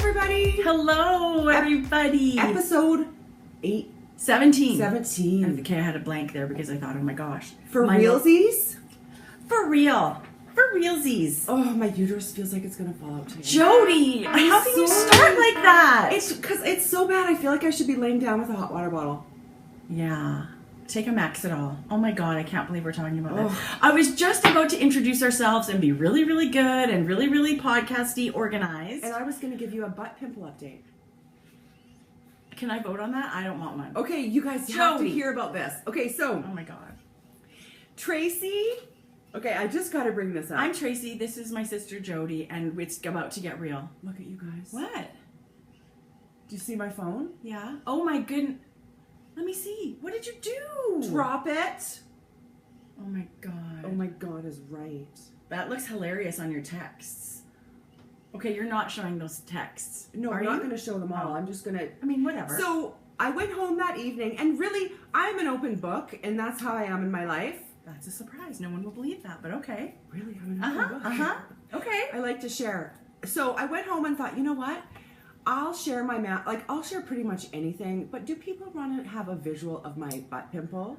everybody. Hello, everybody. Episode 17. Okay, I had a blank there because I thought, oh my gosh. For realsies? For real. For realsies. Oh, my uterus feels like it's going to fall out today. Jodi, how can you start like that? It's because it's so bad. I feel like I should be laying down with a hot water bottle. Yeah. Take a Maxidol. Oh my God, I can't believe we're talking about that. I was just about to introduce ourselves and be really, really good and really, really podcasty organized. And I was going to give you a butt pimple update. Can I vote on that? I don't want one. Okay, you guys have to hear about this. Okay, so. Oh my God. Tracie. Okay, I just got to bring this up. I'm Tracie. This is my sister Jodi, and it's about to get real. Look at you guys. What? Do you see my phone? Yeah. Oh my goodness. Let me see. What did you do? Drop it. Oh my God. Oh my God is right. That looks hilarious on your texts. Okay, you're not showing those texts. No, I'm not going to show them all. I'm just going to... I mean, whatever. So, I went home that evening, and really, I'm an open book, and that's how I am in my life. That's a surprise. No one will believe that, but okay. Really? I'm an open book. Okay. I like to share. So, I went home and thought, you know what? I'll share my I'll share pretty much anything, but do people want to have a visual of my butt pimple?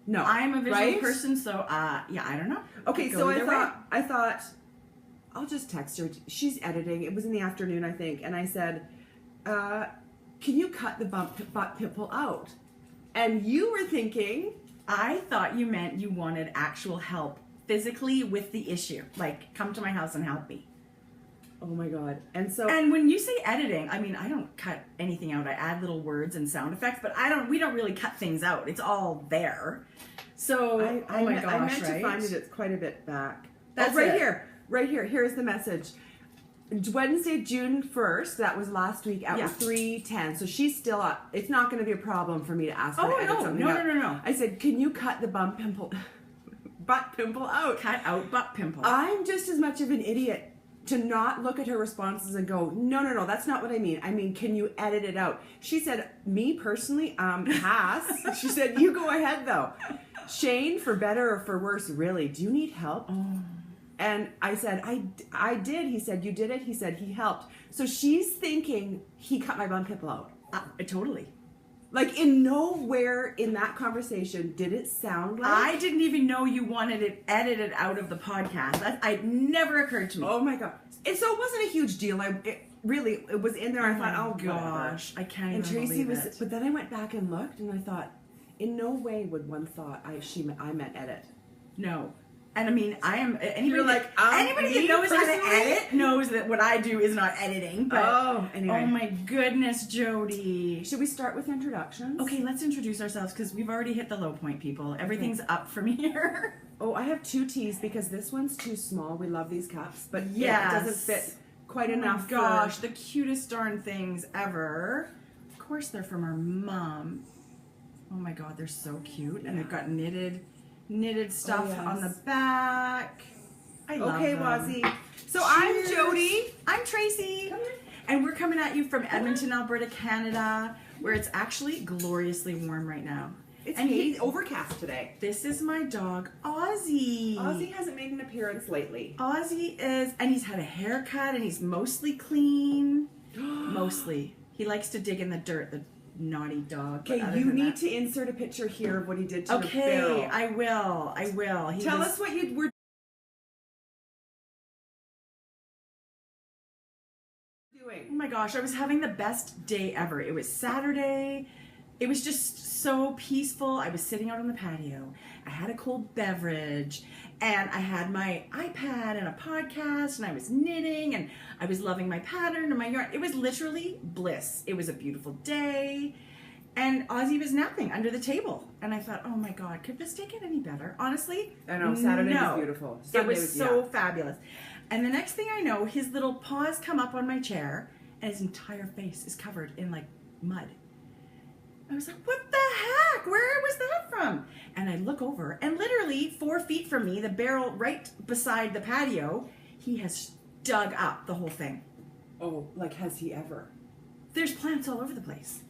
No. I'm a visual person, so yeah, I don't know. Okay, so I thought I'll just text her. She's editing. It was in the afternoon, I think, and I said, "Can you cut the butt pimple out?" And you were thinking, I thought you meant you wanted actual help physically with the issue, like come to my house and help me. Oh my God. And when you say editing, I mean, I don't cut anything out. I add little words and sound effects, but we don't really cut things out. It's all there. So, oh my gosh, I meant to find it. It's quite a bit back. That's right here. Right here. Here's the message. Wednesday, June 1st, that was last week at 3:10. So she's still up. It's not going to be a problem for me to ask her to edit something out. No. I said, can you cut the butt pimple out? Cut out butt pimple. I'm just as much of an idiot to not look at her responses and go, no, that's not what I mean. I mean, can you edit it out? She said, me personally, pass. She said, you go ahead though. Shane, for better or for worse, really, do you need help? Oh. And I said, I did. He said, you did it? He said, he helped. So she's thinking he cut my butt pimple out. Totally. Like, in nowhere in that conversation did it sound like... I didn't even know you wanted it edited out of the podcast. It never occurred to me. Oh, my God. And so it wasn't a huge deal. It was in there. I thought, oh, gosh. I can't even believe it. But then I went back and looked, and I thought, in no way would one thought I meant edit. No. And I mean, I am... Anybody that knows how to edit knows that what I do is not editing. But, anyway. Oh my goodness, Jodi. Should we start with introductions? Okay, let's introduce ourselves because we've already hit the low point, people. Everything's up from here. Oh, I have 2 teas because this one's too small. We love these cups, but it doesn't fit quite enough. Oh my gosh, the cutest darn things ever. Of course, they're from our mom. Oh my God, they're so cute. And they've got knitted stuff on the back. I love them. Aussie. So I'm Jodi. I'm Tracie. And we're coming at you from Edmonton, Alberta, Canada, where it's actually gloriously warm right now. It's overcast today. This is my dog, Aussie. Aussie hasn't made an appearance lately. Aussie is, and he's had a haircut, and he's mostly clean. Mostly. He likes to dig in the dirt, the naughty dog. Okay, you need to insert a picture here of what he did to the barrel. Okay, I will. Tell us what you were doing. Oh my gosh, I was having the best day ever. It was Saturday. It was just so peaceful. I was sitting out on the patio. I had a cold beverage, and I had my iPad and a podcast, and I was knitting, and I was loving my pattern and my yarn. It was literally bliss. It was a beautiful day, and Aussie was napping under the table. And I thought, oh my God, could this day get any better? Honestly, I know, Saturday was beautiful. It was so fabulous. And the next thing I know, his little paws come up on my chair, and his entire face is covered in like mud. I was like, what the heck? Where was that from? And I look over, and literally 4 feet from me, the barrel right beside the patio, he has dug up the whole thing. Oh, like has he ever? There's plants all over the place.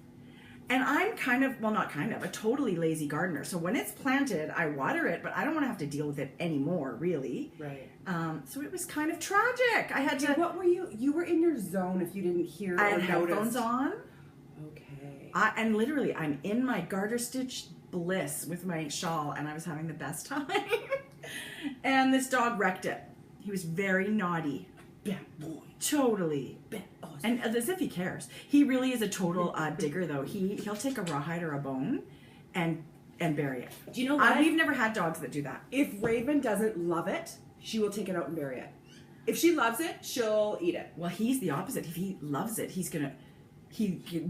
And I'm a totally lazy gardener. So when it's planted, I water it, but I don't want to have to deal with it anymore, really. Right. So it was kind of tragic. I had to. What were you? You were in your zone if you didn't hear. I or had headphones noticed. on. Okay. And literally, I'm in my garter stitch bliss with my shawl, and I was having the best time. And this dog wrecked it. He was very naughty. Bad boy. Totally. Bad Aussie. And as if he cares. He really is a total digger, though. He'll take a rawhide or a bone and bury it. Do you know what? We've never had dogs that do that. If Raven doesn't love it, she will take it out and bury it. If she loves it, she'll eat it. Well, he's the opposite. If he loves it, he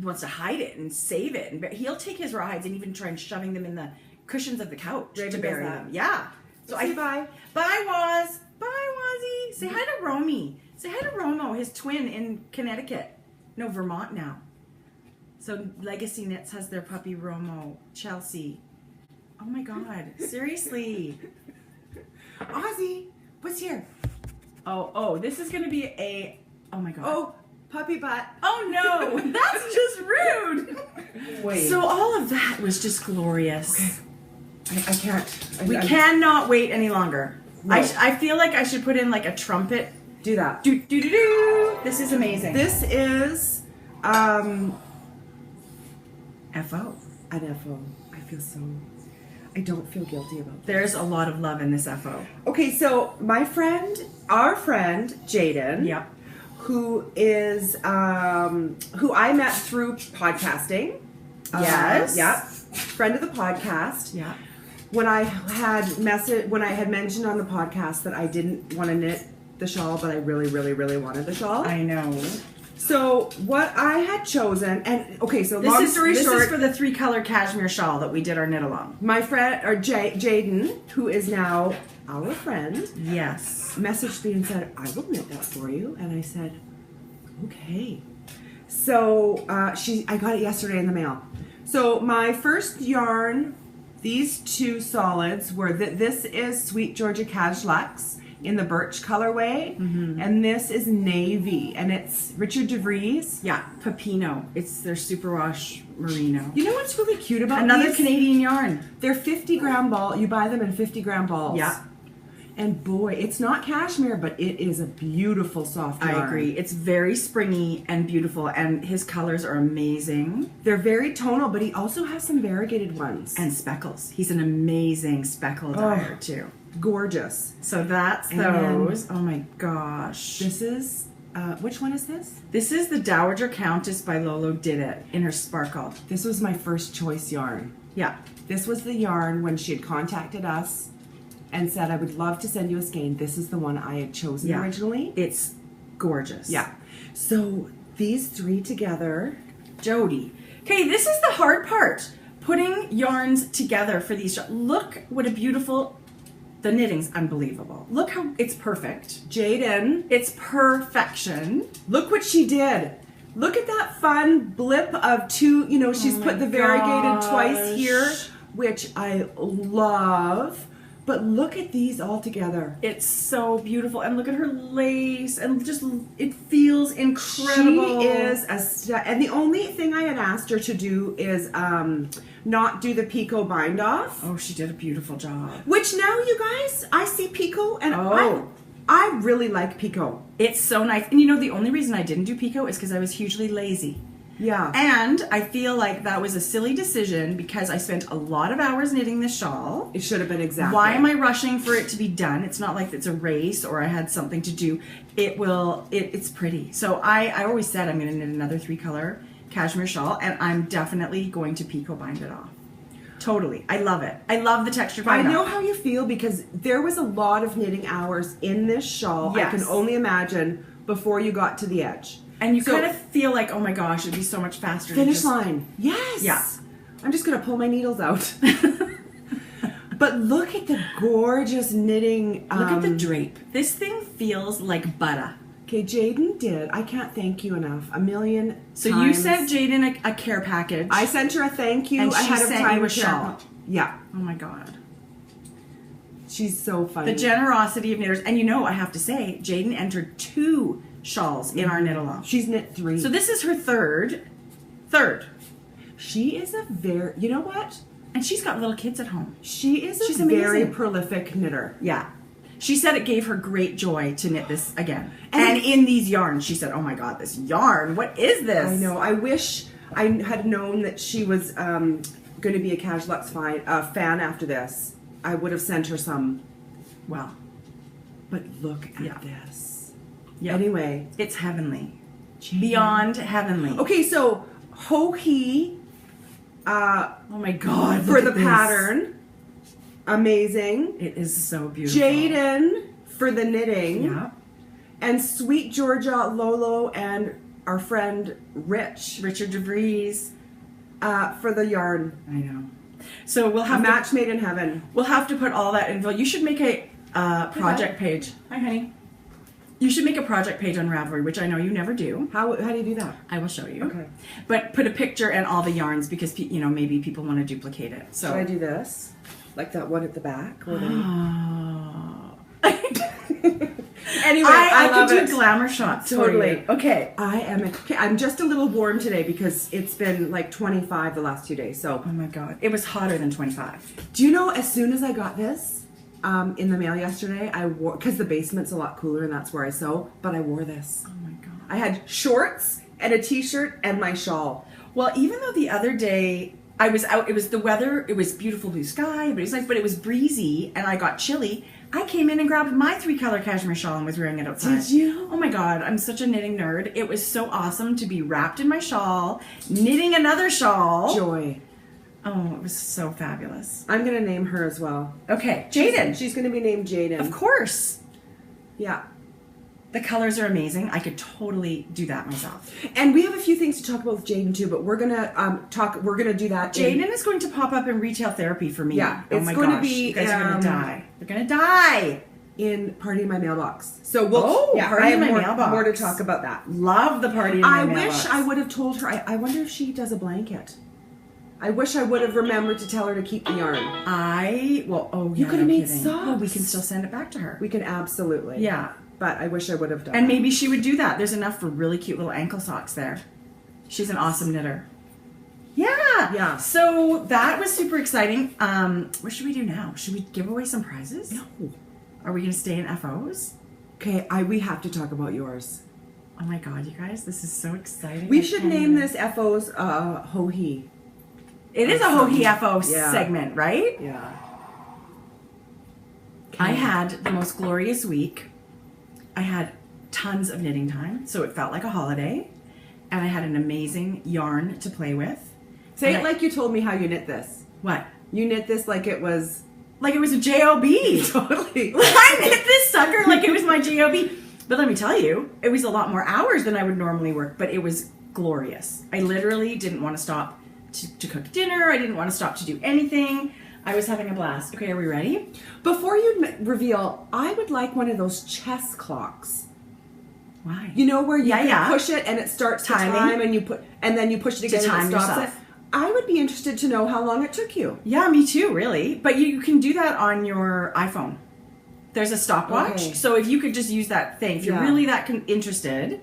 wants to hide it and save it. And he'll take his rawhides and even try and shoving them in the cushions of the couch Raven to bury does that. them. Yeah. So Say bye. Bye, Waz. Bye, Wazzy. Say hi to Romy. Say hi to Romo, his twin in Connecticut. No, Vermont now. So Legacy Knits has their puppy Romo, Chelsea. Oh my God. Seriously. Aussie, what's here? Oh, this is going to be oh my God. Oh, puppy butt. Oh no, that's just rude. Wait. So all of that was just glorious. Okay. I can't. We cannot wait any longer. No. I feel like I should put in like a trumpet. do that. Do do do do. This is amazing. This is FO. an FO. I don't feel guilty about that. There's a lot of love in this FO. Okay, so our friend Jaden, Yep. who is who I met through podcasting. Yes. Yep. Friend of the podcast. Yeah. When I had mentioned on the podcast that I didn't want to knit the shawl, but I really, really, really wanted the shawl. I know. So what I had chosen, and okay, so This long is story short, This is for the 3-color cashmere shawl that we did our knit along. my friend or Jaden, who is now our friend, Yes. messaged me and said, "I will knit that for you," and I said, "Okay." So I got it yesterday in the mail. So my first yarn, these two solids were this is Sweet Georgia Cash Luxe in the birch colorway, and this is navy, and it's Richard DeVries. Yeah. Pepino. It's their superwash merino. You know what's really cute about Another these? Canadian yarn. They're 50-gram ball. You buy them in 50-gram balls. Yeah. And boy, it's not cashmere, but it is a beautiful soft yarn. I agree. It's very springy and beautiful, and his colors are amazing. They're very tonal, but he also has some variegated ones. And speckles. He's an amazing speckle dyer, too. Gorgeous. So that's And then- those. Oh my gosh. This is, which one is this? This is the Dowager Countess by Lolo Did It in her sparkle. This was my first choice yarn. Yeah. This was the yarn when she had contacted us and said, "I would love to send you a skein." This is the one I had chosen Yeah. originally. It's gorgeous. Yeah. So these three together. Jodi. Okay, this is the hard part. Putting yarns together for these. Look what a beautiful. The knitting's unbelievable. Look how it's perfect. Jaden, It's perfection. look what she did. Look at that fun blip of two, she's Oh my put the variegated gosh. twice here, which I love. But look at these all together. It's so beautiful, and look at her lace, and just it feels incredible. She is and the only thing I had asked her to do is not do the picot bind off. Oh, she did a beautiful job. Which now, you guys, I see picot, and Oh. I really like picot. It's so nice, and the only reason I didn't do picot is because I was hugely lazy. Yeah. And I feel like that was a silly decision because I spent a lot of hours knitting this shawl. It should have been exactly. Why am I rushing for it to be done? It's not like it's a race or I had something to do. It's pretty. So I always said I'm going to knit another 3-color cashmere shawl, and I'm definitely going to picot bind it off. Totally. I love it. I love the texture I bind know off. how you feel because there was a lot of knitting hours in this shawl. Yes. I can only imagine before you got to the edge. And you So- kind of feel like, oh my gosh, it'd be so much faster. to Finish just- line. Yes. Yeah. I'm just going to pull my needles out. But look at the gorgeous knitting. Look at the drape. This thing feels like butter. Okay, Jaden did. I can't thank you enough. A million So times. you sent Jaden a care package. I sent her a thank you And she ahead of sent time. you a shawl. Yeah. Oh my God. She's so funny. The generosity of knitters. And I have to say, Jaden entered 2 shawls in our knit along. She's knit 3. So this is her third. She is a very, you know what? And she's got little kids at home. She's a amazing. very prolific knitter. Yeah. She said it gave her great joy to knit this again. And in these yarns, she said, oh my God, this yarn, what is this? I know. I wish I had known that she was going to be a Cash Luxe fan after this. I would have sent her some. Wow. But look at this. Yeah. Anyway. It's heavenly. Beyond heavenly. Okay, so Ho-He. Oh my God. For the pattern. Amazing. It is so beautiful. Jaden for the knitting. Yeah. And Sweet Georgia, Lolo, and our friend Richard DeVries for the yarn. I know. So we'll have a match made in heaven. We'll have to put all that info. You should make a project page. Hi, honey. You should make a project page on Ravelry, which I know you never do. How do you do that? I will show you. Okay. But put a picture and all the yarns because maybe people want to duplicate it. So should I do this? Like that one at the back? Or Anyway, I love could do glamour shots. Totally. Okay. I'm just a little warm today because it's been like 25 the last 2 days. So. Oh my God. It was hotter than 25. Do you know, as soon as I got this in the mail yesterday, I wore, because the basement's a lot cooler and that's where I sew, but I wore this. Oh my God. I had shorts and a t-shirt and my shawl. Well, even though the other day I was out, it was the weather, it was beautiful blue sky, but it was nice, but it was breezy and I got chilly. I came in and grabbed my 3-color cashmere shawl and was wearing it outside. Did you? Oh my God, I'm such a knitting nerd. It was so awesome to be wrapped in my shawl, knitting another shawl. Joy. Oh, it was so fabulous. I'm going to name her as well. Okay, Jaden. She's going to be named Jaden. Of course. Yeah. The colors are amazing. I could totally do that myself. And we have a few things to talk about with Jaden too, but we're gonna We're gonna do that. Jaden is going to pop up in retail therapy for me. Yeah, oh it's my going gosh. to be. You guys are gonna die. They're gonna die in Party in My Mailbox. So we'll. Party in My more, Mailbox. More to talk about that. Love the Party in My Mailbox. I wish I would have told her. I wonder if she does a blanket. I wish I would have remembered to tell her to keep the yarn. You could have made socks. Well, we can still send it back to her. We can absolutely. Yeah. But I wish I would have done And maybe she would do that. There's enough for really cute little ankle socks there. She's an awesome knitter. Yeah. Yeah. So that was super exciting. What should we do now? Should we give away some prizes? No. Are we going to stay in FOs? Okay, we have to talk about yours. Oh my God, you guys, this is so exciting. We should name this FO's Ho-He. It is a Ho-He FO segment, right? Yeah. Okay. I had the most glorious week. I had tons of knitting time, so it felt like a holiday. And I had an amazing yarn to play with. Say it like you told me how you knit this. What? You knit this like it was... Like it was a J.O.B. Totally. I knit this sucker like it was my J.O.B. But let me tell you, it was a lot more hours than I would normally work, but it was glorious. I literally didn't want to stop to cook dinner. I didn't want to stop to do anything. I was having a blast. Okay, are we ready? Before you reveal, I would like one of those chess clocks. Why? You know where you push it and it starts timing, time and then you push it again and it stops it. I would be interested to know how long it took you. Yeah, me too, really. But you can do that on your iPhone. There's a stopwatch. Okay. So if you could just use that thing, if you're really that interested,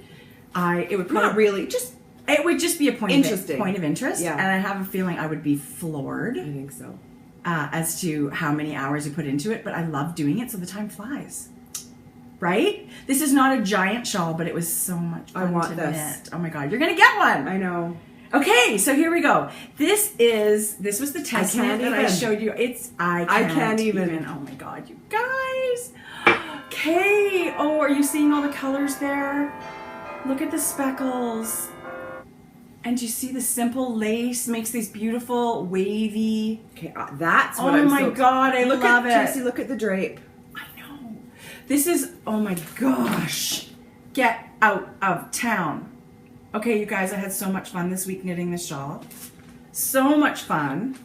it would probably not really just. It would just be a point of interest. Yeah. And I have a feeling I would be floored. I think so. As to how many hours you put into it, but I love doing it, so the time flies. Right? This is not a giant shawl, but it was so much fun to knit. Oh my God, you're gonna get one. I know. Okay, so here we go. This was the test knit that I showed you. I can't even. Oh my God, you guys. Okay. Oh, are you seeing all the colors there? Look at the speckles. And you see the simple lace makes these beautiful wavy. Okay, that's what I'm. Oh my God, I love it. Tracie, look at the drape. I know. This is. Oh my gosh. Get out of town. Okay, you guys, I had so much fun this week knitting this shawl. So much fun.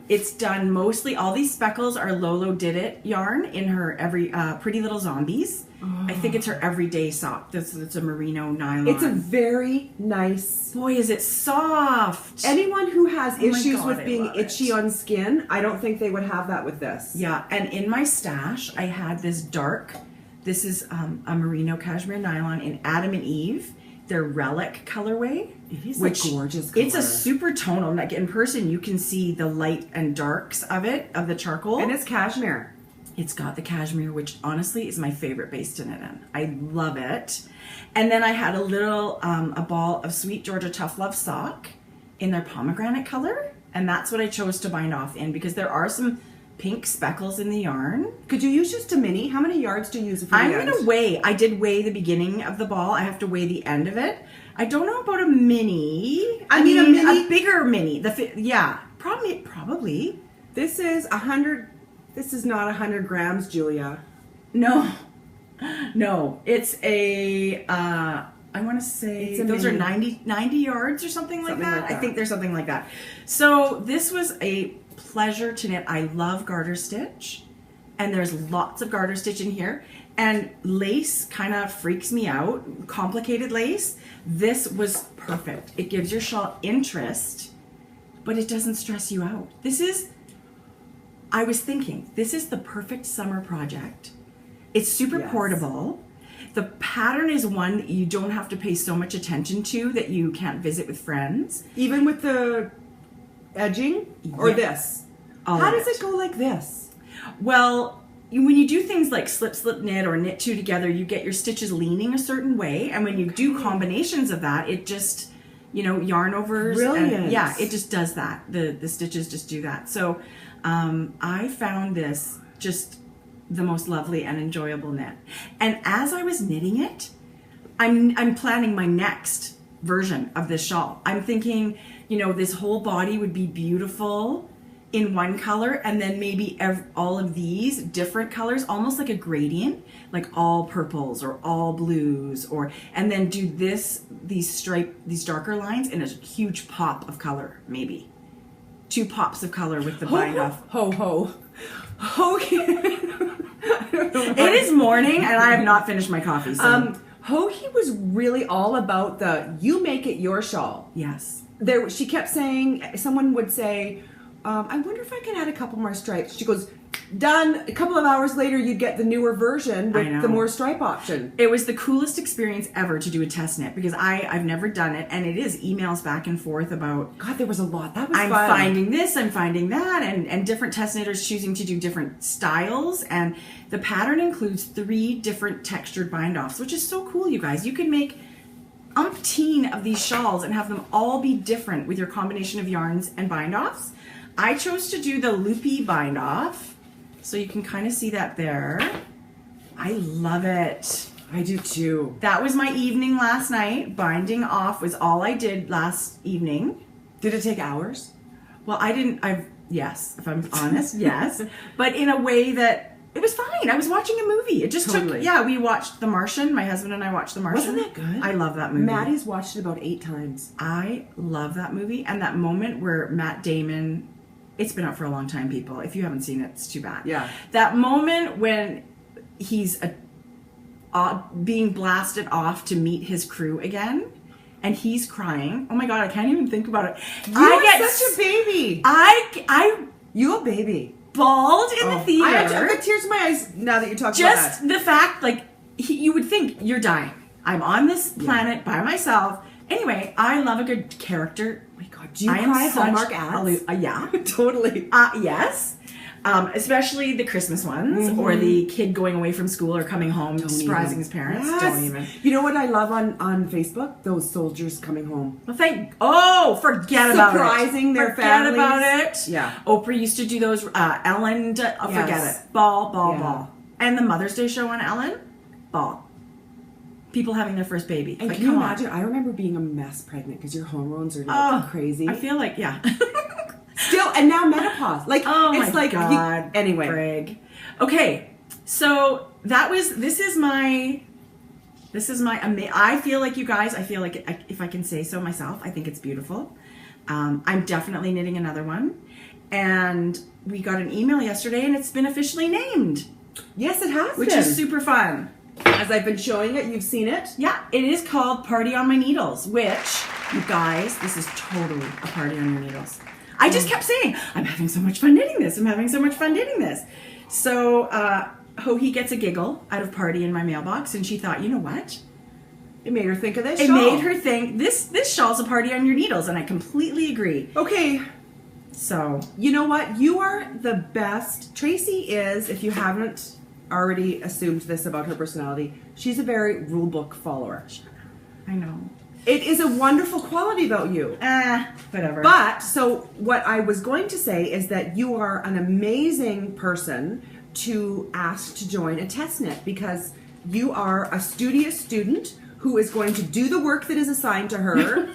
It's done mostly. All these speckles are Lolo Did It yarn in her Pretty Little Zombies. Oh. I think it's her everyday sock. It's a merino nylon. It's a very nice. Boy, is it soft. Anyone who has issues with being itchy on skin, I don't think they would have that with this. Yeah, and in my stash, I had this dark. This is a merino cashmere nylon in Adam and Eve. Their Relic colorway. It is which a gorgeous color. It's a super tonal. Like in person, you can see the light and darks of it, of the charcoal. And it's cashmere. It's got the cashmere, which honestly is my favorite base to knit in. I love it. And then I had a little, a ball of Sweet Georgia Tough Love sock in their pomegranate color. And that's what I chose to bind off in because there are some pink speckles in the yarn. Could you use just a mini? How many yards do you use? I'm going to weigh. I did weigh the beginning of the ball. I have to weigh the end of it. I don't know about a mini. I mean, a bigger mini. Probably. This is 100. This is not 100 grams, Julia. No. It's a. I want to say those are 90 yards or something like that. I think there's something like that. So this was a pleasure to knit. I love garter stitch, and there's lots of garter stitch in here. And lace kind of freaks me out, complicated lace. This was perfect. It gives your shawl interest, but it doesn't stress you out. I was thinking, this is the perfect summer project. It's super portable. The pattern is one that you don't have to pay so much attention to that you can't visit with friends. Even with the edging or this? How does it go like this? Well, when you do things like slip, knit or knit two together, you get your stitches leaning a certain way. And when you do combinations of that, it just, yarn overs. Brilliant. Yeah, it just does that. The stitches just do that. So I found this just the most lovely and enjoyable knit. And as I was knitting it, I'm planning my next version of this shawl. I'm thinking, this whole body would be beautiful in one color, and then maybe all of these different colors, almost like a gradient, like all purples or all blues, and then do these darker lines in a huge pop of color, maybe 2 pops of color with the bind off. It is morning, and I have not finished my coffee. So. Hoagie was really all about you make it your shawl. Yes. She kept saying, someone would say, I wonder if I can add a couple more stripes. She goes, done. A couple of hours later, you'd get the newer version with the more stripe option. It was the coolest experience ever to do a test knit because I've never done it, and it is emails back and forth about. God, there was a lot. That was fun. I'm finding this, I'm finding that, and different test knitters choosing to do different styles. And the pattern includes 3 different textured bind offs, which is so cool, you guys. You can make umpteen of these shawls and have them all be different with your combination of yarns and bind offs. I chose to do the loopy bind off, so you can kind of see that there. I love it. I do too. That was my evening last night. Binding off was all I did last evening. Did it take hours? Well, yes, if I'm honest, yes. But in a way that it was fine. I was watching a movie. It just took, we watched The Martian. My husband and I watched The Martian. Wasn't that good? I love that movie. Maddie's watched it about 8 times. I love that movie. And that moment where Matt Damon, it's been out for a long time, people. If you haven't seen it, it's too bad. Yeah. That moment when he's being blasted off to meet his crew again, and he's crying. Oh my God, I can't even think about it. I get such a baby. You a baby. Bawled in the theater. I've got tears in my eyes now that you're talking about that. Just the fact, you would think you're dying. I'm on this planet by myself. Anyway, I love a good character. Oh my God, do you cry at Hallmark ads? Yeah. Totally. Yes. Especially the Christmas ones, or the kid going away from school or coming home, surprising his parents. Yes. Don't even. You know what I love on Facebook? Those soldiers coming home. Well, forget about it. Surprising their families. Forget about it. Yeah. Oprah used to do those. Ellen, forget it. Ball. And the Mother's Day show on Ellen, ball. People having their first baby. And can you imagine? I remember being a mess pregnant because your hormones are crazy. I feel like, yeah. Still, and now menopause. It's my God. Anyway. Greg. Okay, so this is my, I feel like, you guys, if I can say so myself, I think it's beautiful. I'm definitely knitting another one. And we got an email yesterday and it's been officially named. Yes, it has Which is super fun. As I've been showing it, you've seen it? Yeah, it is called Party on My Needles, which, you guys, this is totally a party on your needles. I just kept saying, I'm having so much fun knitting this. I'm having so much fun knitting this. So Hoagie gets a giggle out of party in my mailbox, and she thought, you know what? It made her think of this It shawl. made her think, this shawl's a party on your needles, and I completely agree. Okay. So, you know what? You are the best. Tracie is, if you haven't already assumed this about her personality, she's a very rule book follower. I know. It is a wonderful quality about you. Whatever. But, so what I was going to say is that you are an amazing person to ask to join a test knit, because you are a studious student who is going to do the work that is assigned to her.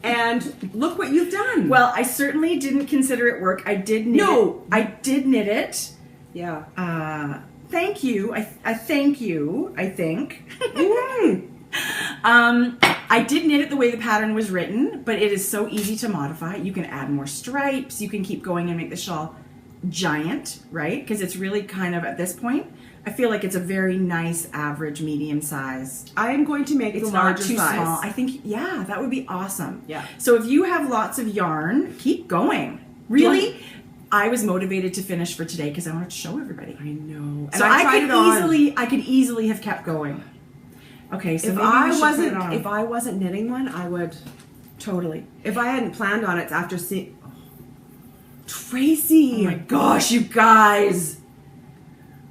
And look what you've done. Well, I certainly didn't consider it work. I did knit it. I did knit it. Yeah. Thank you. I thank you, I think. I did knit it the way the pattern was written, but it is so easy to modify. You can add more stripes. You can keep going and make the shawl giant, right? Because it's really kind of, at this point, I feel like it's a very nice average medium size. I am going to make It's the not larger too size. small. I think, yeah, that would be awesome. Yeah. So if you have lots of yarn, keep going. Really, I was motivated to finish for today because I wanted to show everybody. I know. So I could easily have kept going. Okay, so if I wasn't knitting one, I would totally. If I hadn't planned on it after seeing Tracie. Oh my gosh, you guys.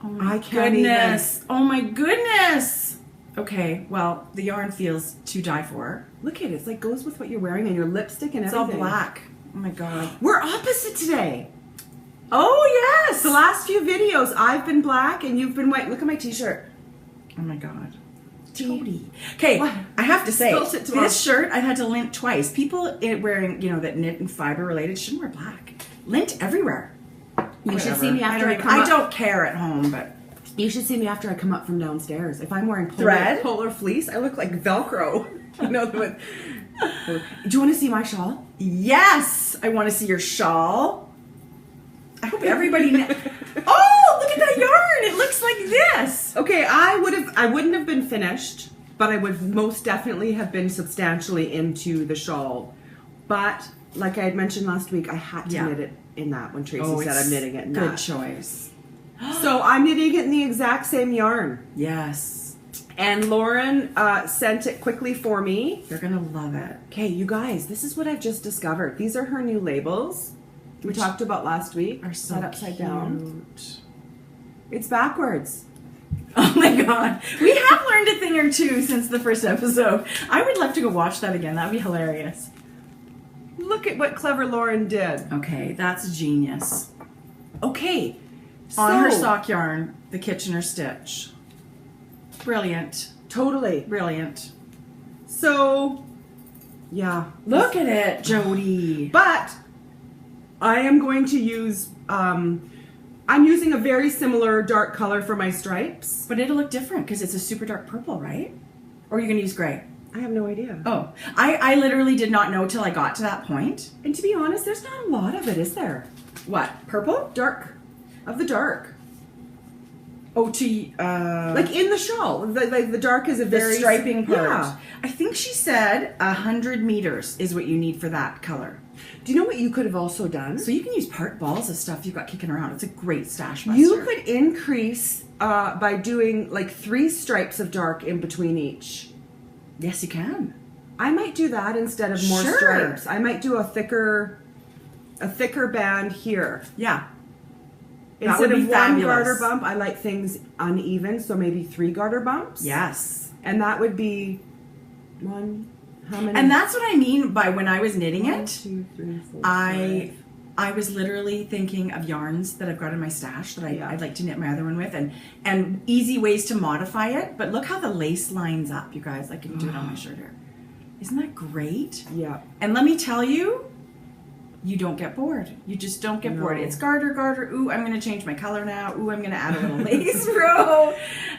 Oh my goodness. Oh my goodness. Okay, well, the yarn feels to die for. Look at it. It's like goes with what you're wearing and your lipstick and it's everything. It's all black. Oh my god. We're opposite today. Oh yes. The last few videos I've been black and you've been white. Look at my t-shirt. Oh my god. Jodi. Okay, what? I have to say, this shirt I've had to lint twice. People wearing, that knit and fiber related shouldn't wear black. Lint everywhere. You should see me after I come up. I don't care at home, but you should see me after I come up from downstairs. If I'm wearing polar fleece, I look like Velcro. Do you want to see my shawl? Yes, I want to see your shawl. I hope everybody. Oh, look at that yarn! It looks like this. Okay, I wouldn't have been finished, but I would most definitely have been substantially into the shawl. But like I had mentioned last week, I had to knit it in that when Tracie said I'm knitting it in that. Good choice. So I'm knitting it in the exact same yarn. Yes. And Lauren sent it quickly for me. You're gonna love it. Okay, you guys, this is what I've just discovered. These are her new labels. We talked about last week. Are so upside down. It's backwards. Oh my god. We have learned a thing or two since the first episode. I would love to go watch that again. That'd be hilarious. Look at what clever Lauren did. Okay, that's genius. Okay. On her sock yarn, the Kitchener stitch. Brilliant. Totally. Brilliant. So, yeah. Look at it, Jodi. But I am going to use, I'm using a very similar dark color for my stripes. But it'll look different because it's a super dark purple, right? Or are you going to use gray? I have no idea. Oh, I literally did not know till I got to that point. And to be honest, there's not a lot of it, is there? What? Purple? Dark. Of the dark. Oh, like in the shawl. The dark is a very... The striping part. Yeah. I think she said 100 meters is what you need for that color. Do you know what you could have also done? So you can use part balls of stuff you've got kicking around. It's a great stash buster. You could increase by doing like 3 stripes of dark in between each. Yes, you can. I might do that instead of more stripes. I might do a thicker band here. Yeah. Instead of one garter bump, I like things uneven, so maybe 3 garter bumps. Yes. And that would be how many? And that's what I mean by when I was knitting 1, it. 2, 3, 4, I was literally thinking of yarns that I've got in my stash that I'd like to knit my other one with, and easy ways to modify it. But look how the lace lines up, you guys. I can do it on my shirt here. Isn't that great? Yeah. And let me tell you, you don't get bored. You just don't get bored. It's garter. Ooh, I'm going to change my color now. Ooh, I'm going to add a little lace row.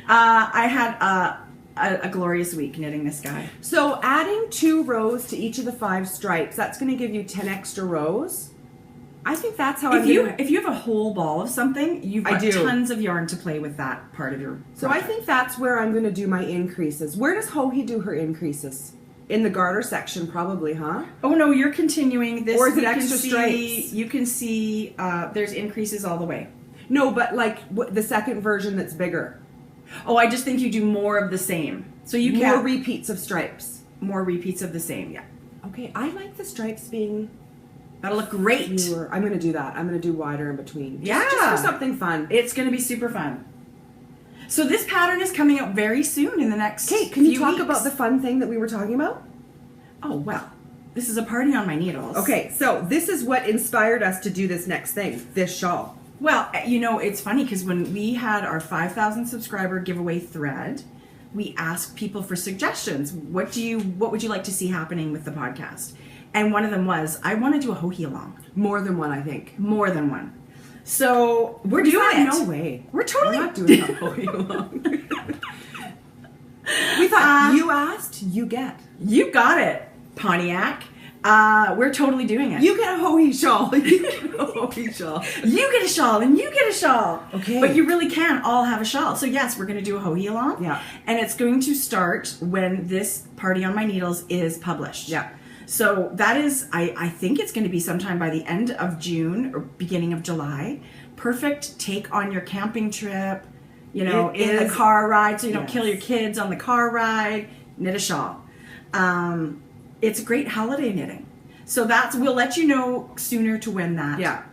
I had a glorious week knitting this guy. So adding 2 rows to each of the 5 stripes, that's going to give you 10 extra rows. I think that's how if you have a whole ball of something, you've got tons of yarn to play with that part of your project. So I think that's where I'm going to do my increases. Where does Hohi do her increases? In the garter section, probably, huh? Oh no, you're continuing this. Or is it extra stripes? You can see there's increases all the way. No, but like the second version that's bigger. Oh, I just think you do more of the same. So you More can repeats of stripes. more repeats of the same. Yeah. Okay, I like the stripes being That'll look great. fewer. I'm going to do that. I'm going to do wider in between. Yeah. Just for something fun. It's going to be super fun. So this pattern is coming out very soon in the next Kate, can you few talk weeks. about the fun thing that we were talking about? Oh, well, this is a party on my needles. Okay, so this is what inspired us to do this next thing, this shawl. Well, you know, it's funny because when we had our 5,000 subscriber giveaway thread, we asked people for suggestions. What would you like to see happening with the podcast? And one of them was, I want to do a hoagie along. More than one, I think. More than one. So we're doing it. No way. We're totally not doing a hoagie along. We thought you asked, you get. You got it, Pontiac. We're totally doing it. You get a hoagie shawl. You get a hoagie shawl. You get a shawl and you get a shawl. Okay. But you really can all have a shawl. So yes, we're going to do a hoagie along. Yeah. And it's going to start when this Party on My Needles is published. Yeah. So that is, I think it's going to be sometime by the end of June or beginning of July. Perfect take on your camping trip, you know, It in is. the car ride so you don't Yes. kill your kids on the car ride. Knit a shawl. It's great holiday knitting. So we'll let you know sooner to when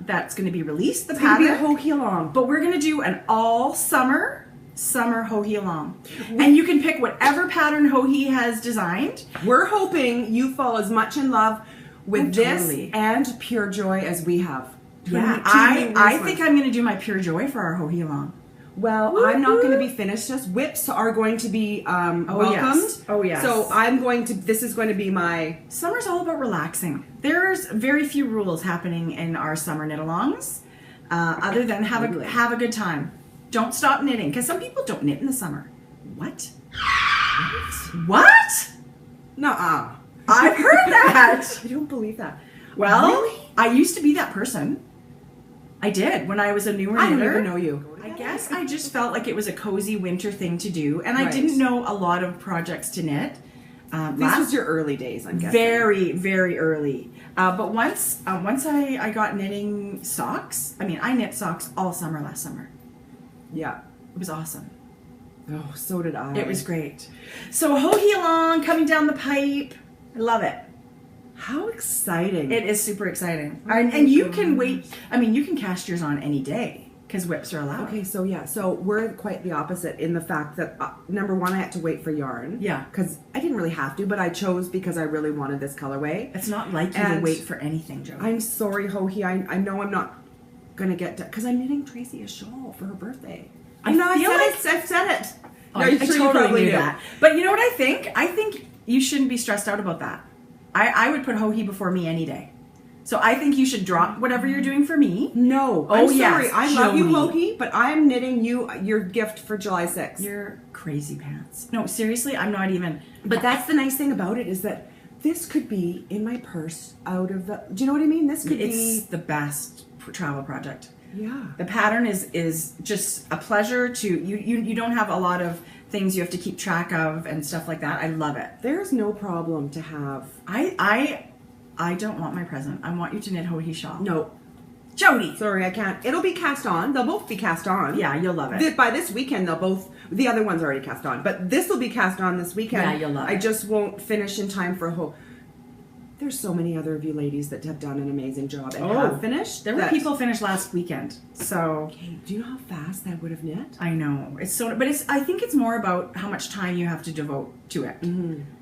that's going to be released. The It's going to be a pattern. hoagie along. But we're going to do an all summer hoagie along. And you can pick whatever pattern Hoagie has designed. We're hoping you fall as much in love with Oh, this totally. and Pure Joy as we have. Yeah, Two I new think ones. I'm going to do my Pure Joy for our hoagie along. Well, I'm not going to be finished. Just whips are going to be welcomed. yes. Oh, yes. So this is going to be my... Summer's all about relaxing. There's very few rules happening in our summer knit-alongs, other than have a good time. Don't stop knitting, because some people don't knit in the summer. What? What? Nuh-uh. I've heard that. I don't believe that. Well, Really? I used to be that person. I did when I was a newer I don't knitter. even know you. I guess I just felt like it was a cozy winter thing to do, and I Right. didn't know a lot of projects to knit. This was your early days, I'm guessing. Very, very early. But once I got knitting socks, I knit socks all summer last summer. Yeah. It was awesome. Oh, so did I. It was great. So hoagie along, coming down the pipe. I love it. How exciting. It is super exciting. Oh and my you gosh. can wait. You can cast yours on any day because whips are allowed. Okay, so we're quite the opposite in the fact that number one, I had to wait for yarn. Yeah. Because I didn't really have to, but I chose because I really wanted this colorway. It's not like you to And wait for anything, Joe. I'm sorry, Hoagie. I know I'm not gonna get to, because I'm knitting Tracie a shawl for her birthday. I know feel like- I've said it. Oh, No, I I'm sure you totally probably knew do. that. But you know what I think? I think you shouldn't be stressed out about that. I would put hoagie before me any day. So I think you should drop whatever you're doing for me. No, Oh, I'm yes, sorry. I love you, Jodi. Hoagie, but I'm knitting you your gift for July 6th. You're crazy pants. No, seriously, I'm not even. But that's the nice thing about it is that this could be in my purse out of the. Do you know what I mean? This could It's be. the best travel project. Yeah. The pattern is just a pleasure to you don't have a lot of things you have to keep track of and stuff like that. I love it. There's no problem to have. I don't want my present. I want you to knit hoagie shawl. No, Jodi. sorry, I can't. It'll be cast on. They'll both be cast on. Yeah, you'll love it. By this weekend, they'll both. The other one's already cast on, but this will be cast on this weekend. Yeah, you'll love I it. just won't finish in time for a whole. There's so many other of you ladies that have done an amazing job and have finished. There were people finished last weekend. So Okay, do you know how fast I would have knit? I know it's so, but I think it's more about how much time you have to devote to it,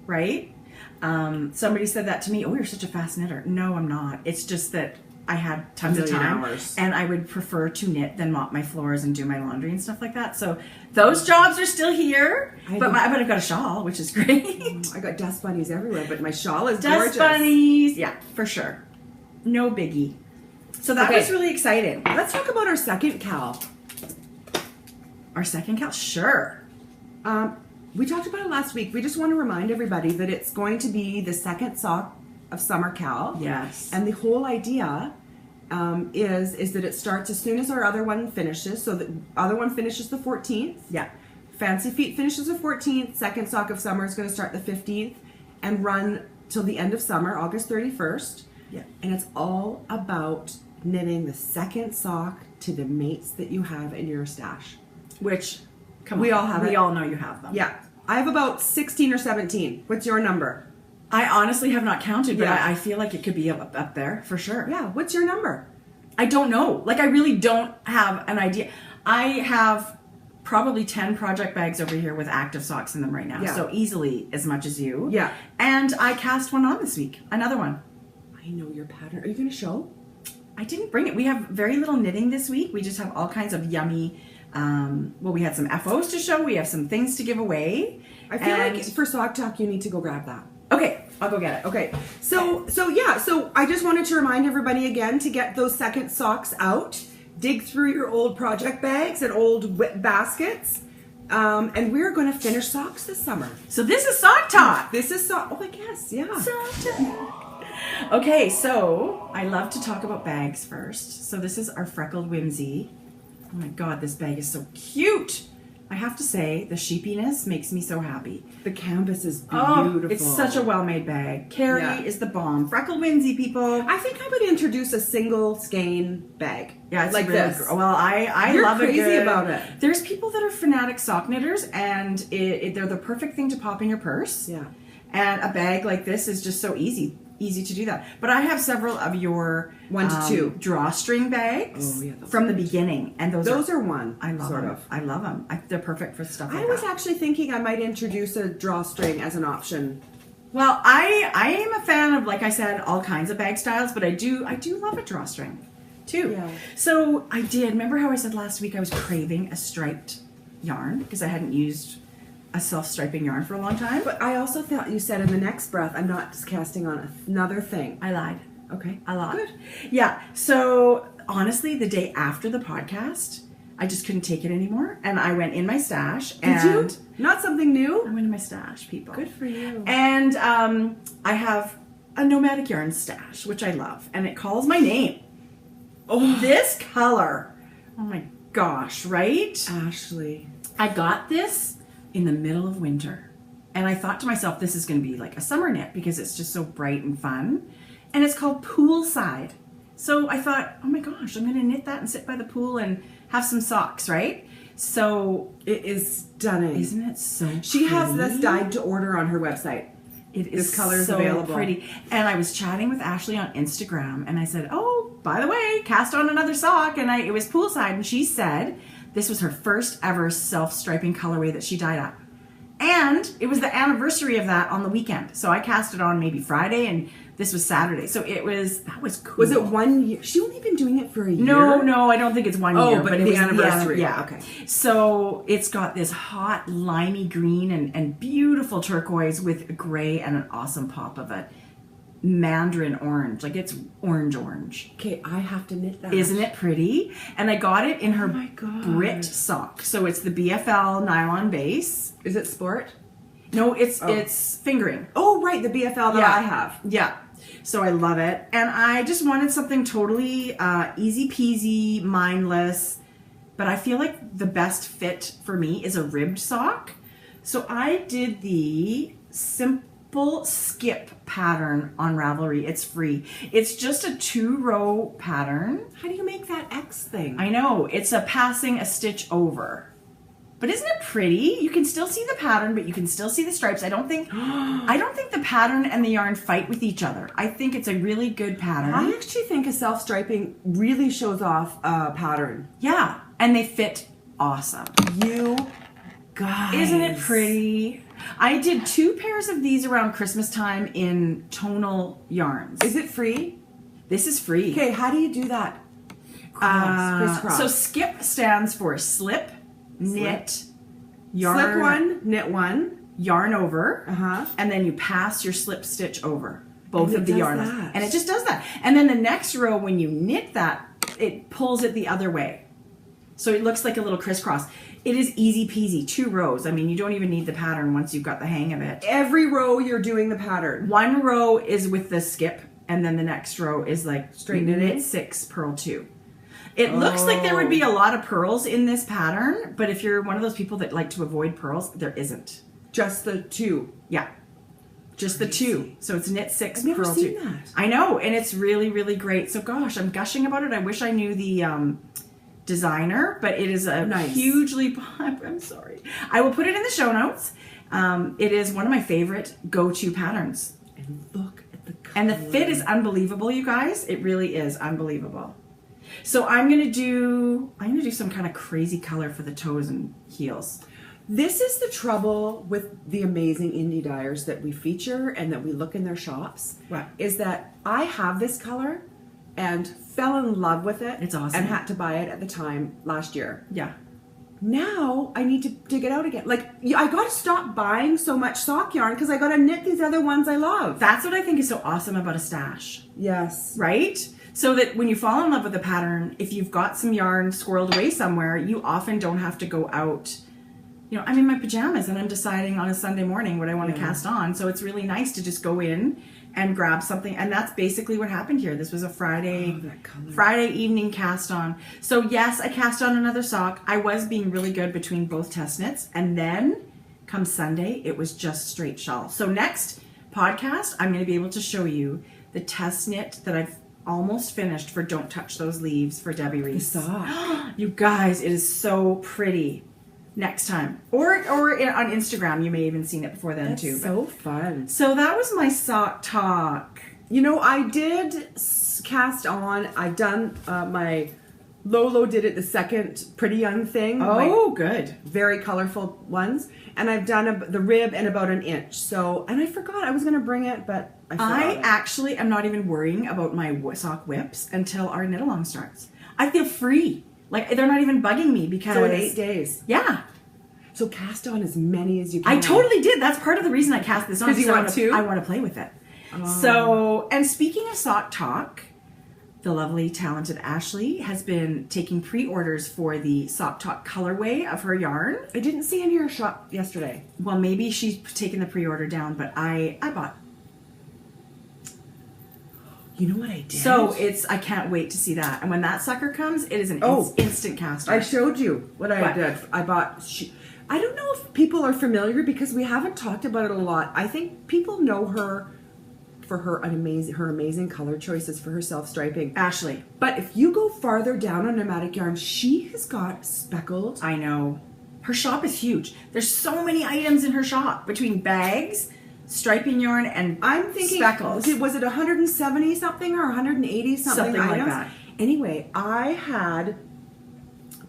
right? Somebody said that to me. Oh, you're such a fast knitter. No, I'm not. It's just that I had tons of million time, hours. and I would prefer to knit than mop my floors and do my laundry and stuff like that. So those jobs are still here, but I've got a shawl, which is great. I got dust bunnies everywhere, but my shawl is Dust gorgeous. bunnies, yeah, for sure. No biggie. So that Okay. was really exciting. Let's talk about our second cal. Our second cal, sure. We talked about it last week. We just want to remind everybody that it's going to be the second sock of summer cal. Yes. And the whole idea is that it starts as soon as our other one finishes. So the other one finishes the 14th. Yeah. Fancy Feet finishes the 14th. Second sock of summer is going to start the 15th and run till the end of summer, August 31st. Yeah. And it's all about knitting the second sock to the mates that you have in your stash. Which Come on. We all have it. We all know you have them. Yeah. I have about 16 or 17. What's your number? I honestly have not counted, but Yeah. I feel like it could be up there for sure. Yeah. What's your number? I don't know. Like, I really don't have an idea. I have probably 10 project bags over here with active socks in them right now. Yeah. So easily as much as you. Yeah. And I cast one on this week. Another one. I know your pattern. Are you going to show? I didn't bring it. We have very little knitting this week. We just have all kinds of yummy, we had some FOs to show. We have some things to give away. I feel like for Sock Talk, you need to go grab that. Okay, I'll go get it. Okay, so I just wanted to remind everybody again to get those second socks out. Dig through your old project bags and old baskets, and we're going to finish socks this summer. So this is Sock Talk. This is sock. Oh, I guess, yeah. Sock Talk. Okay, so I love to talk about bags first. So this is our freckled whimsy. Oh my God, this bag is so cute. I have to say, the sheepiness makes me so happy. The canvas is beautiful. Oh, it's such a well-made bag. Carrie is the bomb. Freckled whimsy, people. I think I would introduce a single skein bag. Yeah, it's like really this. Well, I You're love it. Crazy about it. There's people that are fanatic sock knitters, and they're the perfect thing to pop in your purse. Yeah. And a bag like this is just so easy to do that. But I have several of your 1 to 2 drawstring bags from the beginning, and those are one. I love them. I love them. They're perfect for stuff like that. I was actually thinking I might introduce a drawstring as an option. Well, I am a fan of, like I said, all kinds of bag styles, but I do love a drawstring too. Yeah. So I did. Remember how I said last week I was craving a striped yarn because I hadn't used a self-striping yarn for a long time? But I also thought you said in the next breath, I'm not just casting on another thing. I lied. Okay. I lied. Good. Yeah. So honestly, the day after the podcast, I just couldn't take it anymore, and I went in my stash. Did you? Not something new? I went in my stash, people. Good for you. And I have a nomadic yarn stash, which I love, and it calls my name. Oh, this color. Oh my gosh, right? Ashley. I got this in the middle of winter, and I thought to myself, this is going to be like a summer knit because it's just so bright and fun. And it's called Poolside. So I thought, oh my gosh, I'm going to knit that and sit by the pool and have some socks, right? So it is stunning. Isn't it so She pretty? has this dyed to order on her website. It is this color is so available. Pretty. And I was chatting with Ashley on Instagram, and I said, oh, by the way, cast on another sock, and it was Poolside, and she said this was her first ever self-striping colorway that she dyed up. And it was the anniversary of that on the weekend. So I cast it on maybe Friday, and this was Saturday. So that was cool. Was it 1 year? She only been doing it for a year? No, I don't think it's 1 year. But it the was anniversary. Yeah. Okay. So it's got this hot limey green and beautiful turquoise with a gray and an awesome pop of a mandarin orange. Like it's orange. Okay, I have to knit that. Isn't it pretty? And I got it in her my God. Brit sock. So it's the BFL nylon base. Is it sport? No, it's fingering. Oh, right, the BFL that I have. Yeah. So I love it. And I just wanted something totally easy peasy, mindless. But I feel like the best fit for me is a ribbed sock. So I did the simple skip pattern on Ravelry. It's free. It's just a 2-row pattern. How do you make that X thing? I know. It's a passing a stitch over. But isn't it pretty? You can still see the pattern, but you can still see the stripes. I don't think the pattern and the yarn fight with each other. I think it's a really good pattern. I actually think a self-striping really shows off a pattern. Yeah, and they fit awesome. You guys. Isn't it pretty? I did 2 pairs of these around Christmas time in tonal yarns. Is it free? This is free. Okay, how do you do that? Crisscross. So skip stands for slip, knit, yarn. Slip one, knit one. Yarn over, Uh-huh. and then you pass your slip stitch over both And of it the does yarns. that. And it just does that. And then the next row, when you knit that, it pulls it the other way. So it looks like a little crisscross. It is easy peasy, 2 rows. I mean, you don't even need the pattern once you've got the hang of it. Every row you're doing the pattern. 1 row is with the skip, and then the next row is like Straight knit knitting? 6, purl 2. It looks like there would be a lot of pearls in this pattern, but if you're one of those people that like to avoid pearls, there isn't. Just the 2. Yeah. Just the 2. So it's knit 6, I've never purl seen 2. that. I know, and it's really, really great. So gosh, I'm gushing about it. I wish I knew the designer, but it is a Nice. hugely, I'm sorry. I will put it in the show notes. It is one of my favorite go-to patterns. And look at the color. And the fit is unbelievable, you guys. It really is unbelievable. So I'm gonna do some kind of crazy color for the toes and heels. This is the trouble with the amazing indie dyers that we feature and that we look in their shops. What? Is that I have this color and fell in love with it. It's awesome. And had to buy it at the time last year. Yeah. Now I need to dig it out again. Like, I got to stop buying so much sock yarn because I got to knit these other ones I love. That's what I think is so awesome about a stash, Yes. right? So that when you fall in love with a pattern, if you've got some yarn squirreled away somewhere, you often don't have to go out. You know, I'm in my pajamas and I'm deciding on a Sunday morning what I want to cast on. So it's really nice to just go in and grab something. And that's basically what happened here. This was a Friday evening cast on. So yes, I cast on another sock. I was being really good between both test knits. And then come Sunday, it was just straight shawl. So next podcast, I'm going to be able to show you the test knit that I've almost finished for Don't Touch Those Leaves for Debbie Reese. The sock. You guys, it is so pretty. Next time, or on Instagram, you may even seen it before then. That's too. so fun. So that was my sock talk. You know, I did cast on. I've done my Lolo did it the second Pretty Young thing. Oh, good. Very colorful ones, and I've done the rib and about an inch. So, and I forgot I was going to bring it, but I forgot I it. actually am not even worrying about my sock whips until our knit along starts. I feel free. Like, they're not even bugging me because... So in 8 days. Yeah. So cast on as many as you can. I totally did. That's part of the reason I cast this on. Because you want to? I want to play with it. So, and speaking of sock talk, the lovely, talented Ashley has been taking pre-orders for the sock talk colorway of her yarn. I didn't see in your shop yesterday. Well, maybe she's taken the pre-order down, but I bought. You know what I did? So I can't wait to see that. And when that sucker comes, it is an instant caster. I showed you what I did. I bought. I don't know if people are familiar because we haven't talked about it a lot. I think people know her for her amazing color choices for her self-striping. Ashley. But if you go farther down on Nomadic Yarn, she has got speckled. I know. Her shop is huge. There's so many items in her shop between bags, striping yarn, and I'm thinking, speckles. Was it 170 something or 180 something like items? that. Anyway, I had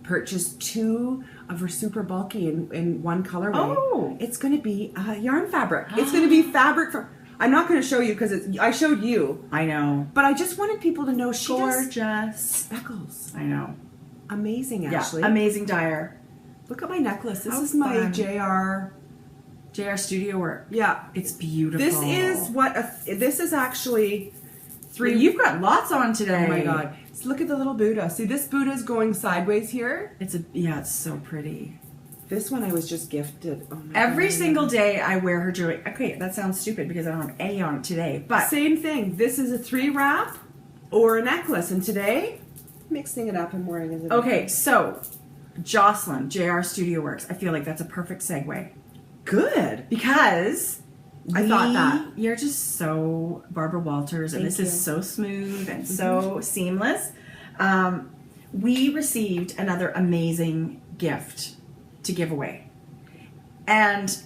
purchased 2 of her super bulky in one colorway. Oh. It's going to be yarn fabric. It's going to be fabric from... I'm not going to show you because I showed you. I know. But I just wanted people to know she Gorgeous. does speckles. I know. Amazing, Ashley. Yeah, amazing dyer. Look at my necklace. This How is my fun. JR Studio work. Yeah. It's beautiful. This is actually 3... You've got lots on today. Oh my God. So look at the little Buddha. See, this Buddha is going sideways here. It's so pretty. This one I was just gifted. Oh my Every God. single day I wear her jewelry. Okay, that sounds stupid because I don't have any on it today. But Same thing. This is a 3 wrap or a necklace. And today, mixing it up and wearing it. okay, so Jocelyn, JR Studio Works. I feel like that's a perfect segue. Good. Because I thought that. You're just so Barbara Walters, and Thank this you. is so smooth and so seamless. We received another amazing gift to give away. And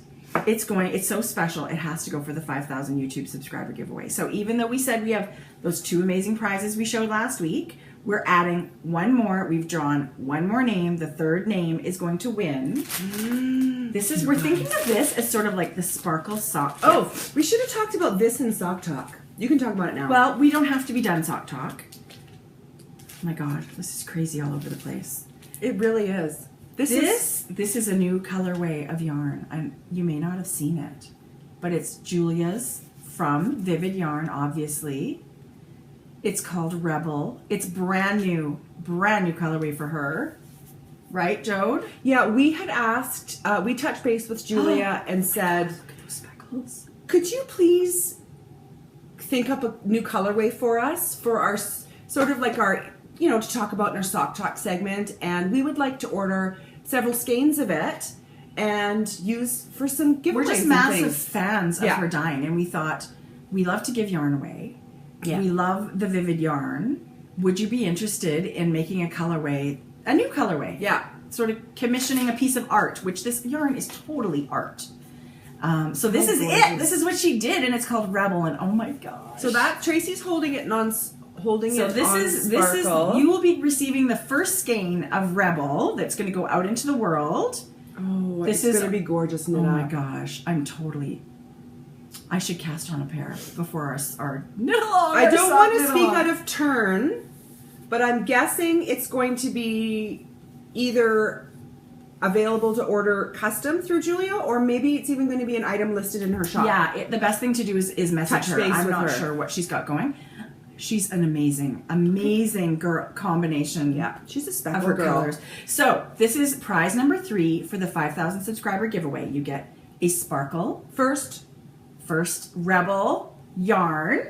it's so special, it has to go for the 5,000 YouTube subscriber giveaway. So even though we said we have those 2 amazing prizes we showed last week, we're adding one more. We've drawn one more name. The 3rd name is going to win. We're thinking of this as sort of like the sparkle sock. Oh, we should have talked about this in Sock Talk. You can talk about it now. Well, we don't have to be done sock talk. Oh my God, this is crazy all over the place. It really is. This is a new colorway of yarn, and you may not have seen it, but it's Julia's from Vivid Yarn, obviously. It's called Rebel. It's brand new colorway for her. Right, Jode? Yeah, we had asked, we touched base with Julia and said, Look at those speckles. could you please think up a new colorway for us for our, sort of like our, to talk about in our Sock Talk segment, and we would like to order several skeins of it and use for some giveaways. We're just and massive things. fans of her dyeing, and we thought, we love to give yarn away. Yeah. We love the Vivid Yarn. Would you be interested in making a colorway a new colorway. Yeah. Sort of commissioning a piece of art, which this yarn is totally art. So this is it. This is what she did, and it's called Rebel. And oh my gosh! So that Tracie's holding it So this is you will be receiving the first skein of Rebel that's going to go out into the world. Oh, this is going to be gorgeous. Nina. Oh my gosh! I should cast on a pair before our I don't want to speak out of turn, but I'm guessing it's going to be either available to order custom through Julia, or maybe it's even going to be an item listed in her shop. Yeah, the best thing to do is message her. I'm not sure what she's got going. She's an amazing girl combination. Yeah, she's a special of her girl. colors. So this is prize number 3 for the 5,000 subscriber giveaway. You get a sparkle first Rebel yarn,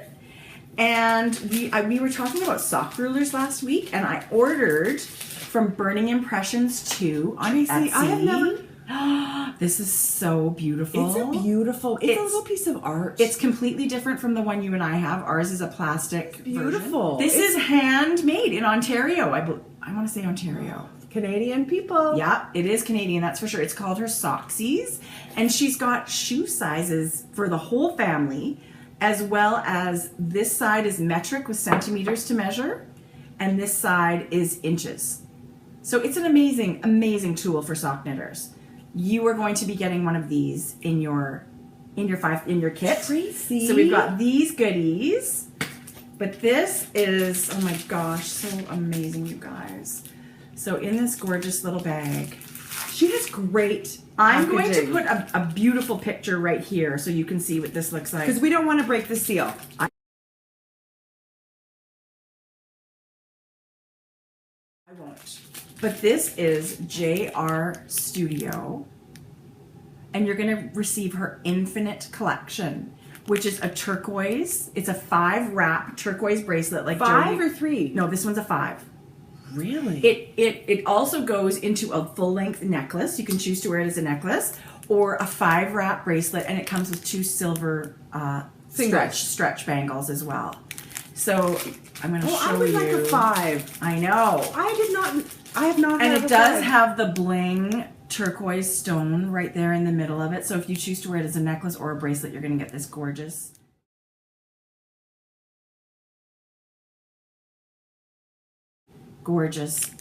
and we were talking about sock rulers last week, and I ordered from Burning Impressions 2 on Etsy. I have never. This is so beautiful. It's a little piece of art. It's completely different from the one you and I have. Ours is a plastic. Beautiful. This is handmade in Ontario. I want to say Ontario. Canadian people. Yeah, it is Canadian, that's for sure. It's called her Socksies, and she's got shoe sizes for the whole family, as well as this side is metric with centimeters to measure, and this side is inches. So it's an amazing tool for sock knitters. You are going to be getting one of these in your kit. Tracie. So we've got these goodies, but this is, oh my gosh, so amazing, you guys. So in this gorgeous little bag, she has great I'm going to put a beautiful picture right here so you can see what this looks like. Because we don't want to break the seal. I won't. But this is JR Studio, and you're going to receive her Infinite Collection, which is a turquoise. It's a 5-wrap turquoise bracelet. Like 5 or 3? No, this one's a 5. Really? It also goes into a full-length necklace. You can choose to wear it as a necklace or a 5-wrap bracelet, and it comes with 2 silver stretch bangles as well. So I'm going to show you. I would like a 5. I know. I have not. And it does have the bling turquoise stone right there in the middle of it. So if you choose to wear it as a necklace or a bracelet, you're going to get this gorgeous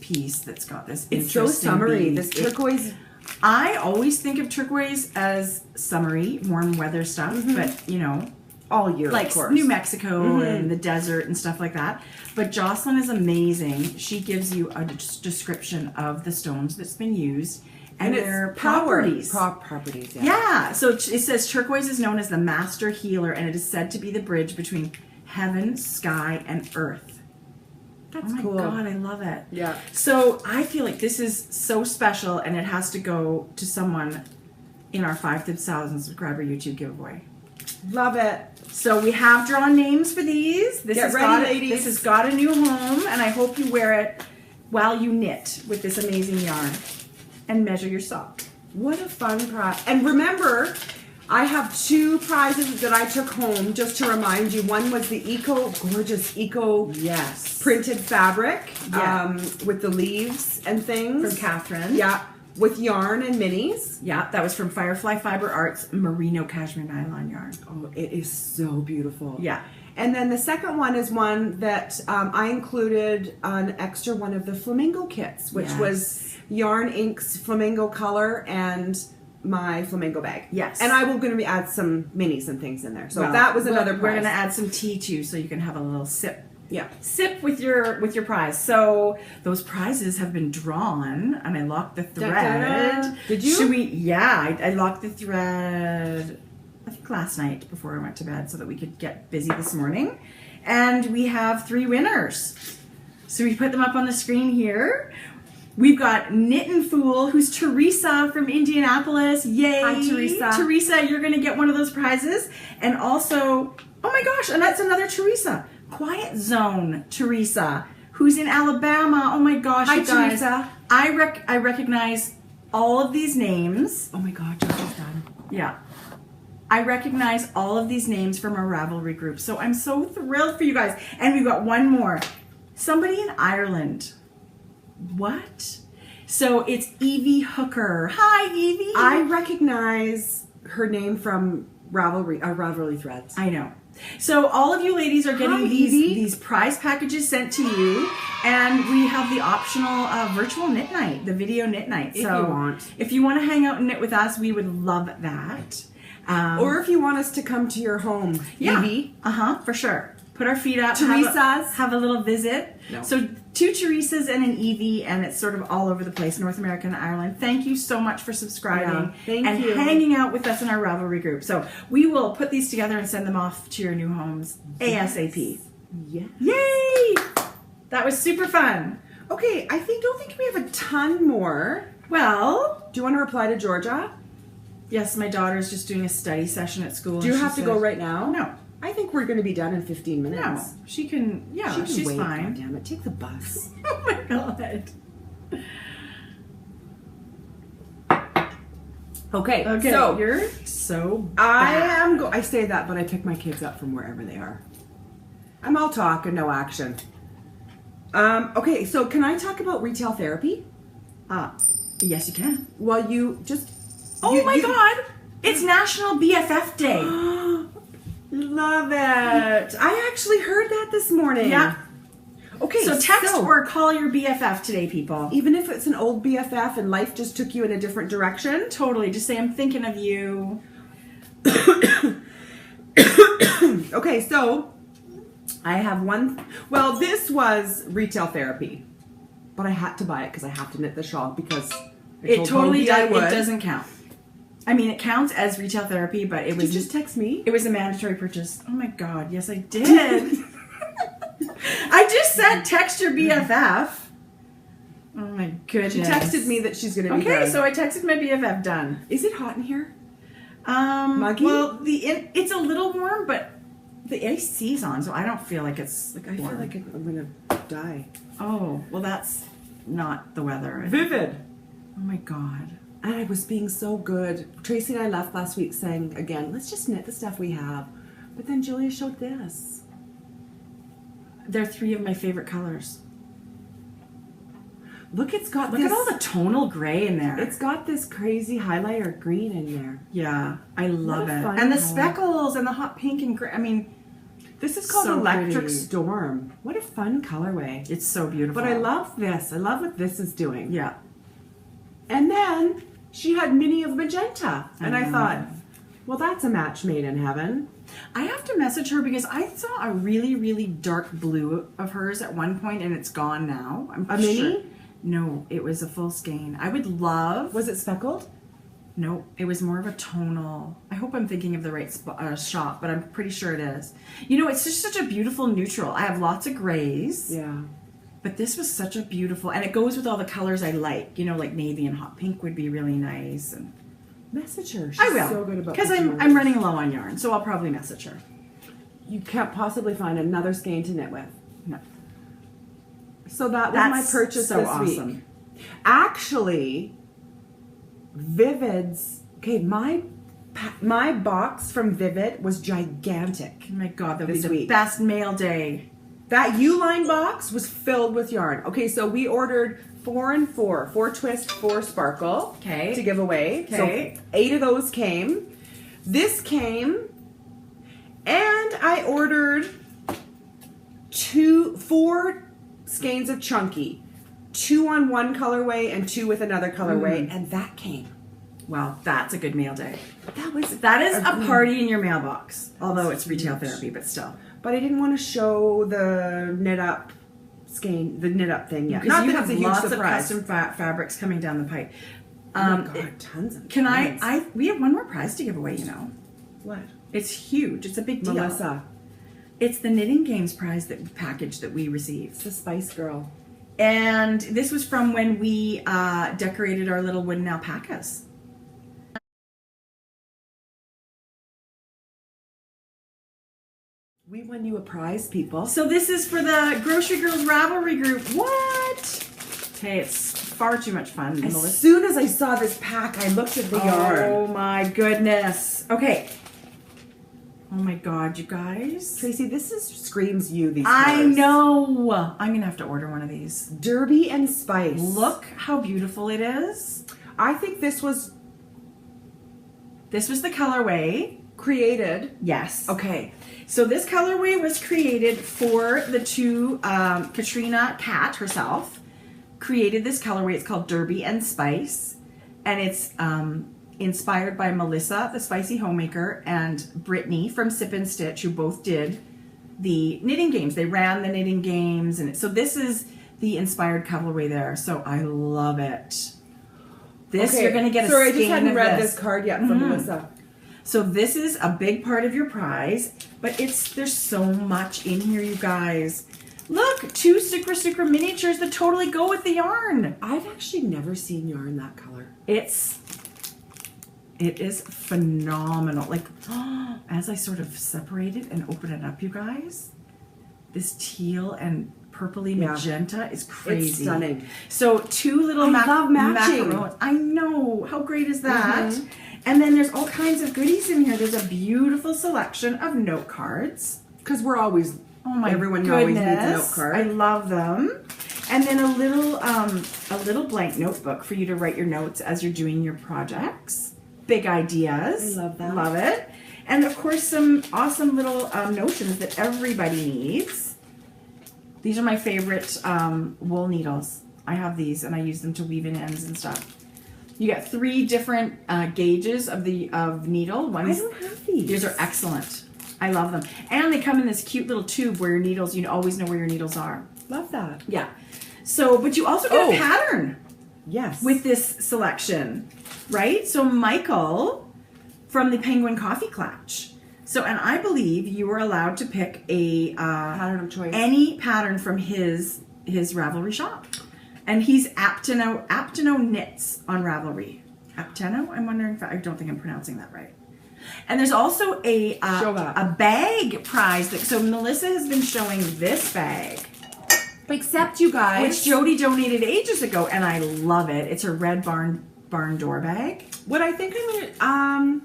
piece that's got this interesting. It's so summery. Beads. This turquoise. I always think of turquoise as summery, warm weather stuff, but you know, all year, like of course. New Mexico and the desert and stuff like that. But Jocelyn is amazing. She gives you a description of the stones that's been used and their properties. Properties, yeah. Yeah. So it says turquoise is known as the master healer, and it is said to be the bridge between heaven, sky, and earth. That's cool. Oh my God, I love it. Yeah. So I feel like this is so special, and it has to go to someone in our 5,000 subscriber YouTube giveaway. Love it. So we have drawn names for these. Get ready, ladies. This has got a new home, and I hope you wear it while you knit with this amazing yarn and measure your sock. What a fun prize. And remember, I have 2 prizes that I took home, just to remind you. One was the gorgeous printed fabric with the leaves and things. From Catherine. Yeah, with yarn and minis. Yeah, that was from Firefly Fiber Arts Merino Cashmere Nylon yarn. Oh, it is so beautiful. Yeah. And then the second one is one that I included an extra one of the flamingo kits, which was Yarn Inks flamingo color and my flamingo bag. Yes. And I will going to add some minis and things in there. So that was another prize. We're going to add some tea too, so you can have a little sip. Yeah. Sip with your prize. So those prizes have been drawn, and I locked the thread. Da, da, da. Did you? Should we? Yeah, I locked the thread, I think last night before I went to bed, so that we could get busy this morning. And we have 3 winners. So we put them up on the screen here. We've got Knit and Fool, who's Teresa from Indianapolis. Yay! Hi, Teresa. Teresa, you're going to get one of those prizes. And also, oh my gosh, and that's another Teresa. Quiet Zone Teresa, who's in Alabama. Oh my gosh, Hi, you guys. Teresa. I recognize all of these names. Oh my God, just done. Yeah. I recognize all of these names from our Ravelry group. So I'm so thrilled for you guys. And we've got one more. Somebody in Ireland. What? So it's Evie Hooker. Hi, Evie. I recognize her name from Ravelry threads. I know. So all of you ladies are getting Hi, these prize packages sent to you, and we have the optional virtual knit night, the video knit night. So if you want to hang out and knit with us, we would love that. Or if you want us to come to your home, Evie. For sure. Put our feet up. Teresa's. Have a little visit. No. So 2 Teresas and an Evie, and it's sort of all over the place, North America and Ireland. Thank you so much for subscribing and hanging out with us in our Ravelry group. So we will put these together and send them off to your new homes ASAP. Yes. Yay! That was super fun. Okay, I don't think we have a ton more. Well, do you want to reply to Georgia? Yes, my daughter's just doing a study session at school. Do you have to go right now? No. I think we're going to be done in 15 minutes. No, she can. Yeah, she's wait, fine. God damn it, take the bus. Oh my god. Okay. So you're so. I say that, but I pick my kids up from wherever they are. I'm all talk and no action. Okay, so can I talk about retail therapy? Yes, you can. Well, you just. Oh my god! It's National BFF Day. Love it. I actually heard that this morning. Yeah. Okay, so text or call your BFF today, people. Even if it's an old BFF and life just took you in a different direction? Totally. Just say, I'm thinking of you. Okay, so I have one. Well, this was retail therapy, but I had to buy it because I have to knit the shawl because it totally does. It doesn't count. I mean, it counts as retail therapy, but it was just text me. It was a mandatory purchase. Oh my god, yes I did. I just said text your BFF. Oh my goodness. She texted me that she's gonna be okay. done. So I texted my BFF done. Is it hot in here? Muggy? Well, it's a little warm, but the AC's on, so I don't feel like it's like I feel like I'm gonna die. Oh well, that's not the weather. Vivid. Oh my god. And I was being so good. Tracie and I left last week saying, again, let's just knit the stuff we have. But then Julia showed this. They're 3 of my favorite colors. Look, it's got Look at all the tonal gray in there. It's got this crazy highlighter green in there. Yeah, I love it. And the speckles and the hot pink and gray. I mean, this is called Electric Storm. What a fun colorway. It's so beautiful. But I love this. I love what this is doing. Yeah. And then she had mini of magenta. And I thought, well, that's a match made in heaven. I have to message her because I saw a really, really dark blue of hers at one point and it's gone now. I'm a mini? No, it was a full skein. I would love... Was it speckled? No, it was more of a tonal. I hope I'm thinking of the right shop, but I'm pretty sure it is. You know, it's just such a beautiful neutral. I have lots of grays. Yeah. But this was such a beautiful, and it goes with all the colors I like. You know, like navy and hot pink would be really nice. And message her. She's I will, so good about because I'm running low on yarn, so I'll probably message her. You can't possibly find another skein to knit with. No. So that's my purchase this week. Actually, Vivid's. Okay, my box from Vivid was gigantic. Oh my god, that would be the best mail day. That U-line box was filled with yarn. Okay, so we ordered 4 and 4. 4 twist, 4 sparkle. Okay. To give away. Okay. So 8 of those came. This came. And I ordered 4 skeins of chunky. 2 on one colorway and 2 with another colorway. And that came. Well, that's a good mail day. That is a party in your mailbox. Although it's retail therapy, but still. But I didn't want to show the knit up skein, the knit up thing yet. Because you that have it's a huge lots surprise. of custom fabrics coming down the pipe. Oh my god, tons of Can we have one more prize to give away, you know. What? It's huge. It's a big deal. Melissa. It's the Knitting Games prize package that we received. It's the Spice Girl. And this was from when we decorated our little wooden alpacas. We won you a prize, people. So this is for the Grocery Girls Ravelry group. What? Okay, it's far too much fun. As soon as I saw this pack, I looked at the yarn. Oh my goodness. Okay. Oh my God, you guys. Tracie, this screams you, these I colors. know. I'm going to have to order one of these. Derby and Spice. Look how beautiful it is. I think this was the colorway. created. Yes. Okay. So this colorway was created for the two, Katrina Kat herself created this colorway. It's called Derby and Spice. And it's inspired by Melissa, the spicy homemaker, and Brittany from Sip and Stitch, who both did the knitting games. They ran the knitting games. And so this is the inspired colorway there. So I love it. This, you're going to get a Sorry, I skein just hadn't of read this this card yet from Melissa. So this is a big part of your prize, but there's so much in here, you guys. Look, 2 Sucra miniatures that totally go with the yarn. I've actually never seen yarn that color. It is phenomenal. Like, as I sort of separate it and open it up, you guys, this teal and purpley magenta is crazy. It's stunning. So 2 little love matching. macarons. I know. How great is that? And then there's all kinds of goodies in here. There's a beautiful selection of note cards. Because we're always, everyone always needs a note card. I love them. And then a little blank notebook for you to write your notes as you're doing your projects. Big ideas. I love that. Love it. And of course, some awesome little notions that everybody needs. These are my favorite wool needles. I have these and I use them to weave in ends and stuff. You get 3 different gauges of needle. I don't have these. These are excellent. I love them. And they come in this cute little tube where your needles, you always know where your needles are. Love that. Yeah. So, but you also get a pattern. Yes. With this selection, right? So Michael from the Penguin Coffee Clutch. So, and I believe you were allowed to pick a pattern of choice. Any pattern from his Ravelry shop. And he's Apteno Knits on Ravelry. Apteno? I'm wondering if I don't think I'm pronouncing that right. And there's also a bag prize. So Melissa has been showing this bag. Except you guys. Which Jodi donated ages ago, and I love it. It's a red barn door bag. What I think I'm gonna,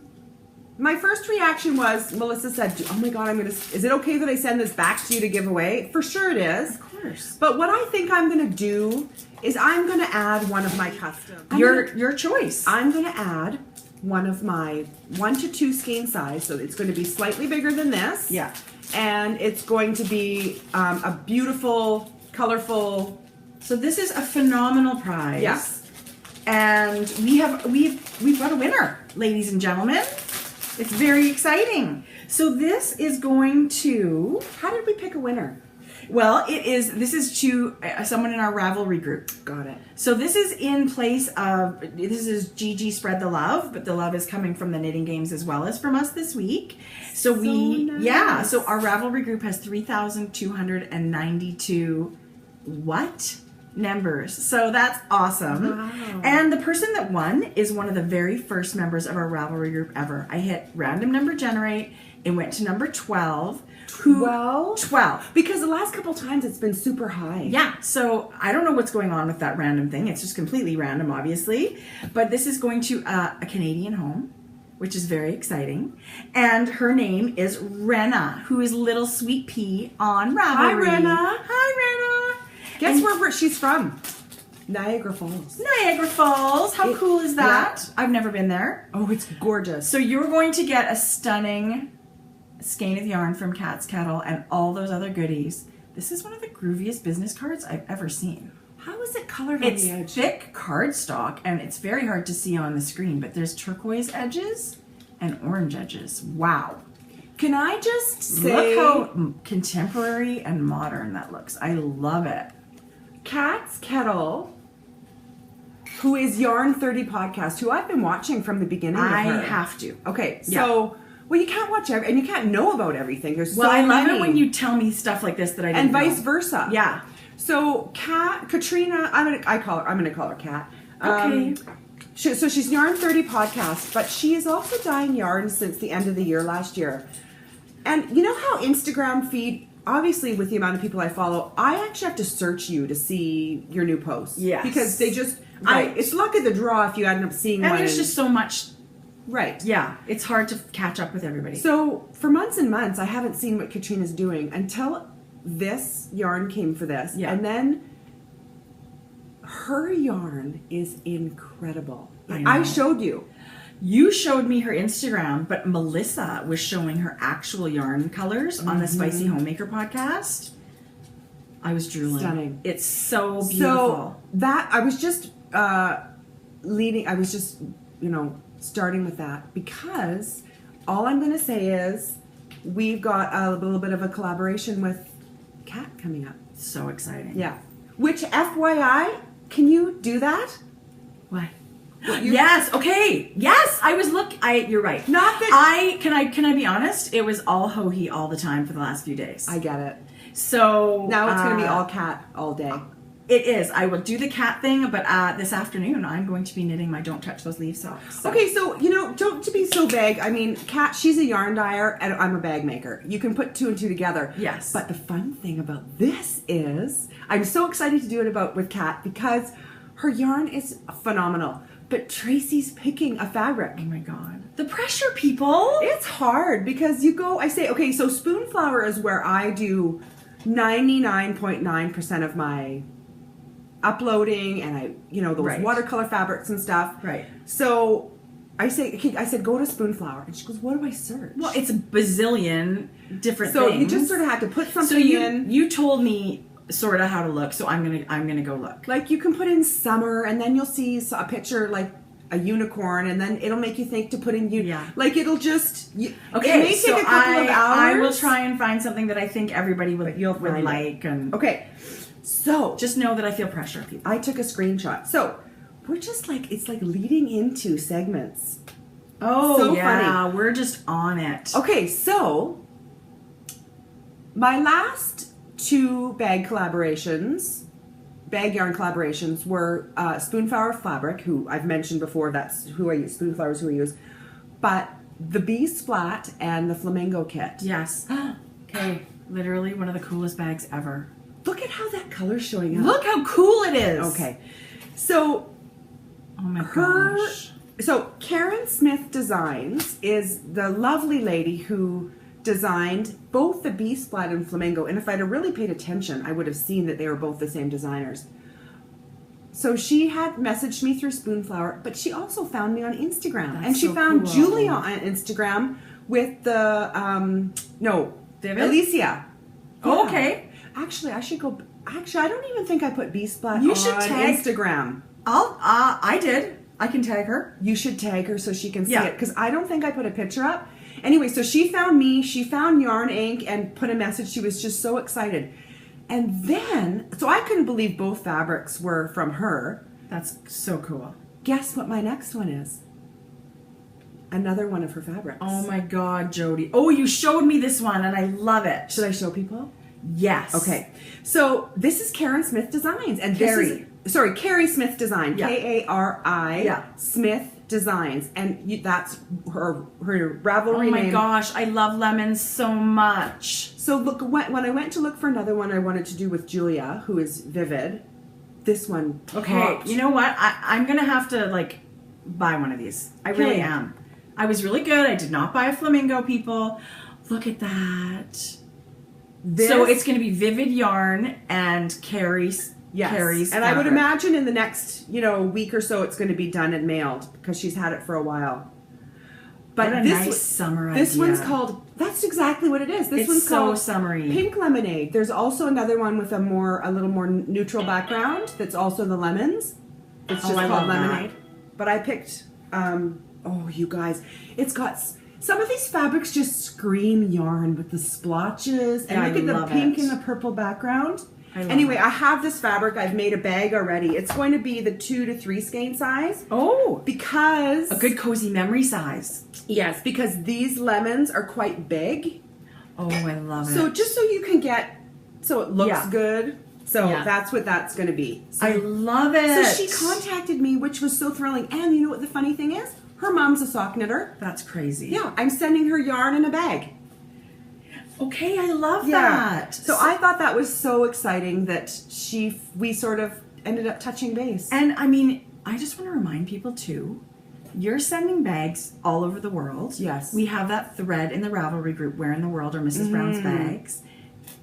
my first reaction was, Melissa said, oh my God, is it okay that I send this back to you to give away? For sure it is. Of course. But what I think I'm gonna do is I'm gonna add one of my custom. Your choice. I'm gonna add one of my 1 to 2 skein size, so it's going to be slightly bigger than this. Yeah. And it's going to be a beautiful, colorful. So this is a phenomenal prize. Yes. And we've got a winner, ladies and gentlemen. It's very exciting. So this is going to. How did we pick a winner? Well, this is to someone in our Ravelry group. Got it. So this is in place of, this is Gigi Spread the Love, but the love is coming from the knitting games as well as from us this week. So nice. So our Ravelry group has 3,292 members. So that's awesome. Wow. And the person that won is one of the very first members of our Ravelry group ever. I hit random number generate. It went to number 12. 12? Because the last couple times it's been super high. Yeah, so I don't know what's going on with that random thing. It's just completely random, obviously. But this is going to a Canadian home, which is very exciting. And her name is Renna, who is Little Sweet Pea on Ravelry. Hi, Renna. Hi, Renna. Guess where she's from? Niagara Falls. Niagara Falls. How cool is that? Yeah. I've never been there. Oh, it's gorgeous. So you're going to get a stunning skein of yarn from Cat's Kettle and all those other goodies. This is one of the grooviest business cards I've ever seen. How is it colored on the edge? It's thick cardstock and it's very hard to see on the screen, but there's turquoise edges and orange edges. Wow. Can I just say... Look how contemporary and modern that looks. I love it. Cat's Kettle, who is Yarn 30 podcast, who I've been watching from the beginning of her. I have to. Okay, so... Yeah. Well, you can't watch and you can't know about everything. There's so I love many. it when you tell me stuff like this that I didn't and vice know. versa. Yeah. So Katrina, I'm gonna call her Kat. Okay. So she's Yarn 30 podcast, but she is also dyeing yarn since the end of the year last year. And you know how Instagram feed, obviously with the amount of people I follow, I actually have to search you to see your new posts. Yes. Because they just, right. it's luck of the draw if you end up seeing one. And there's just so much Right. Yeah, it's hard to catch up with everybody. So for months and months, I haven't seen what Katrina's doing until this yarn came for this. Yeah. And then her yarn is incredible. I I know. showed you. You showed me her Instagram, but Melissa was showing her actual yarn colors on the Spicy Homemaker podcast. I was drooling. Stunning. It's so beautiful. So that I was just starting with that because all I'm going to say is we've got a little bit of a collaboration with Kat coming up. So exciting. Yeah. Which, FYI, can you do that? Why? Yes. Okay. Yes. You're right. Not that Can I be honest? It was all ho-he all the time for the last few days. I get it. So Now it's going to be all Kat all day. It is. I will do the cat thing, but this afternoon I'm going to be knitting my Don't Touch Those Leaves socks. So. Okay, so, don't to be so vague. I mean, Kat, she's a yarn dyer, and I'm a bag maker. You can put two and two together. Yes. But the fun thing about this is, I'm so excited to do it with Kat because her yarn is phenomenal. But Tracie's picking a fabric. Oh my God. The pressure, people. It's hard because I say, okay, so Spoonflower is where I do 99.9% of my uploading and those watercolor fabrics and stuff. Right. So I said, go to Spoonflower. And she goes, what do I search? Well, it's a bazillion different so things. You just sort of have to put something so you, in. You told me sort of how to look, so I'm gonna go look. Like you can put in summer and then you'll see a picture like a unicorn and then it'll make you think to put in like it'll just okay. It may take a couple of hours. I will try and find something that I think everybody would like. And okay. So just know that I feel pressure, people. I took a screenshot. So we're just it's like leading into segments. Oh, so yeah, funny. We're just on it. Okay, so my last two bag yarn collaborations were Spoonflower Fabric, who I've mentioned before. That's who I use. Spoonflower is who I use. But the Bee Splat and the Flamingo Kit. Yes. Okay. Literally one of the coolest bags ever. Look at how that color's showing up. Look how cool it is. Okay. So, oh my gosh. So, Karen Smith Designs is the lovely lady who designed both the Bee Splat and Flamingo. And if I'd have really paid attention, I would have seen that they were both the same designers. So she had messaged me through Spoonflower, but she also found me on Instagram. That's and she so found cool. Julia on Instagram with the, David? Alicia. Oh, Yeah. okay. Actually, I should go. Actually, I don't even think I put Bee Splat You on should tag Instagram. I did. I can tag her. You should tag her so she can see Yeah. it because I don't think I put a picture up. Anyway, so she found me. She found Yarn Ink and put a message. She was just so excited. And then, so I couldn't believe both fabrics were from her. That's so cool. Guess what my next one is? Another one of her fabrics. Oh my God, Jodi. Oh, you showed me this one and I love it. Should I show people? Yes. Okay. So this is Karen Smith Designs. And Carrie. Carrie Smith Design. Yeah. K-A-R-I Yeah. Smith Designs. And that's her Ravelry Oh my name. gosh, I love lemons so much. So look, when I went to look for another one I wanted to do with Julia, who is Vivid, this one Okay, popped. you know what? I'm going to have to buy one of these. I really Okay. am. I was really good. I did not buy a flamingo, people. Look at that. So it's going to be Vivid Yarn and Carrie's. Yes. Carrie's and I would fabric. imagine in the next, week or so it's going to be done and mailed because she's had it for a while. But What a this nice summer this idea. one's called, that's exactly what it is. This It's one's so called summery. Pink Lemonade. There's also another one with a little more neutral background that's also the lemons. It's just I called love that. Lemonade. But I picked, you guys, it's got, some of these fabrics just scream yarn with the splotches. And Yeah, look I at the love pink it. and the purple background. Anyway, I have this fabric. I've made a bag already. It's going to be the 2 to 3 skein size. Oh, Because... a good cozy memory size. Yes, because these lemons are quite big. Oh, I love it. So just so you can get... So it looks good. So Yeah. that's what that's going to be. So, I love it. so she contacted me, which was so thrilling. And you know what the funny thing is? Her mom's a sock knitter. That's crazy. Yeah, I'm sending her yarn in a bag. Okay, I love that. So I thought that was so exciting that we sort of ended up touching base. And I mean, I just want to remind people too you're sending bags all over the world. Yes. We have that thread in the Ravelry group, Where in the World are Mrs. Brown's Bags.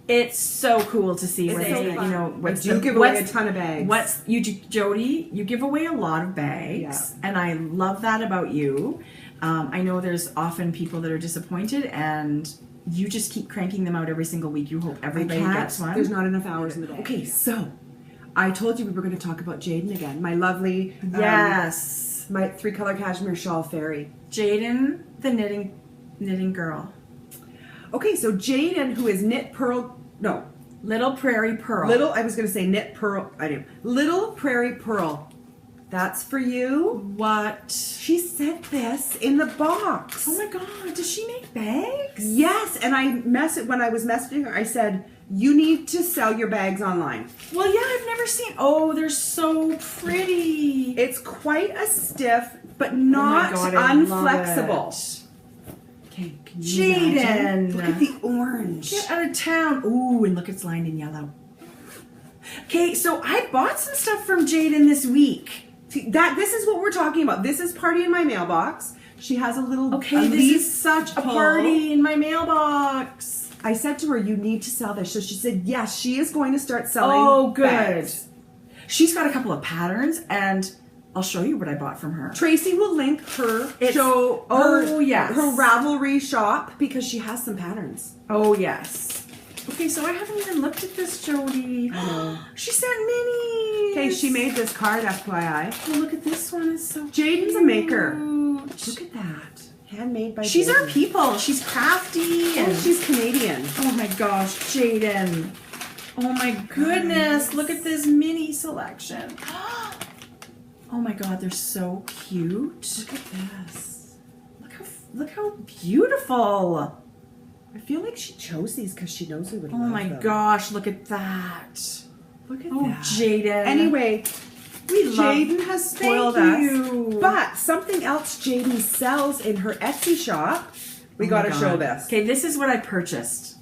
It's so cool to see where they, fun. you know, what's you give away a ton of bags. Jodi, you give away a lot of bags, and I love that about you. I know there's often people that are disappointed, and you just keep cranking them out every single week. You hope everybody gets one. There's not enough hours in the day. Okay, so I told you we were going to talk about Jaden again. My lovely, my 3-color cashmere shawl fairy. Jaden, the knitting girl. Okay, so Jaden, who is Little Prairie Pearl. I was going to say knit pearl. I do. Little Prairie Pearl. That's for you. What? She sent this in the box. Oh my God, does she make bags? Yes, and when I was messaging her, I said, you need to sell your bags online. Well, yeah, I've never seen. Oh, they're so pretty. It's quite a stiff, but not unflexible. Okay, Jaden, look at the orange. Get out of town. Ooh, and look, it's lined in yellow. Okay, so I bought some stuff from Jaden this week. See, this is what we're talking about. This is Party in My Mailbox. She has a little. Okay, this is such a party in my mailbox. I said to her, you need to sell this. So she said, yes, she is going to start selling. Oh, good. bags. She's got a couple of patterns, and I'll show you what I bought from her. Tracie will link her her Ravelry shop because she has some patterns. Oh, yes. Okay, so I haven't even looked at this, Jodi. I know. She sent minis. Okay, she made this card, FYI. Oh, look at this one. It's so Jaden's cute. a maker. Look at that. Handmade by She's Jaden. our people. She's crafty. And she's Canadian. Oh my gosh, Jaden. Oh my goodness. Look at this mini selection. Oh my God, they're so cute. Look at this. Look how beautiful. I feel like she chose these because she knows we would Oh love my them. gosh, look at that. Look at Oh, that. Jaden. Anyway, Jaden has spoiled Thank us. you. But something else Jaden sells in her Etsy shop. We got to show this. Okay, this is what I purchased.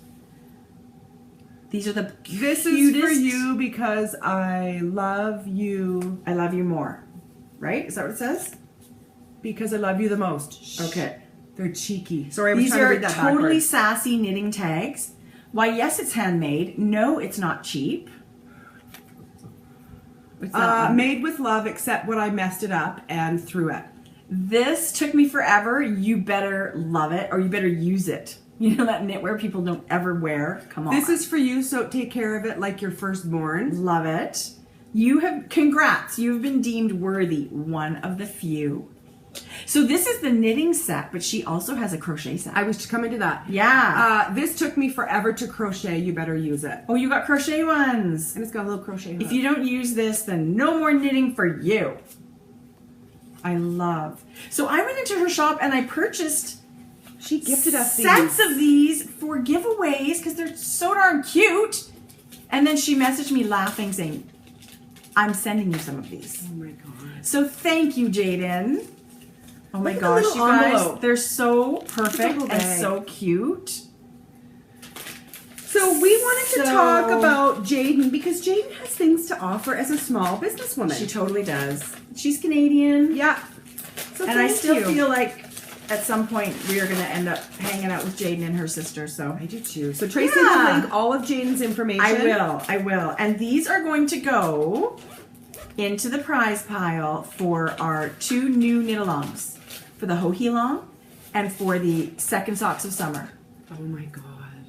These are the This cutest. is for you because I love you. I love you more. Right? Is that what it says? Because I love you the most. Shh. Okay. They're cheeky. Sorry, I was These trying to are read that totally backwards. sassy knitting tags. Why, yes, it's handmade. No, it's not cheap. What's that one? Made with love, except when I messed it up and threw it. This took me forever. You better love it, or you better use it. You know that knitwear people don't ever wear? Come on. This is for you, so take care of it like your firstborn. Love it. You have, congrats, you've been deemed worthy, one of the few. So this is the knitting set, but she also has a crochet set. I was coming to that. Yeah. This took me forever to crochet. You better use it. Oh, you got crochet ones. And it's got a little crochet hook. If you don't use this, then no more knitting for you. I love. So I went into her shop and I purchased She gifted us sets these. of these for giveaways because they're so darn cute. And then she messaged me laughing saying, I'm sending you some of these. Oh my god. So thank you, Jaden. Oh my Look at the gosh, little you guys, envelope. they're so perfect little and bag. so cute. So we wanted to talk about Jaden because Jaden has things to offer as a small businesswoman. She totally does. She's Canadian. Yeah. So And I thank still you. feel like at some point we are going to end up hanging out with Jaden and her sister. So I do too. So Tracie Yeah. will link all of Jaden's information. I will. And these are going to go into the prize pile for our 2 new knit-alongs, for the Ho-He Long and for the second Socks of Summer. Oh my god.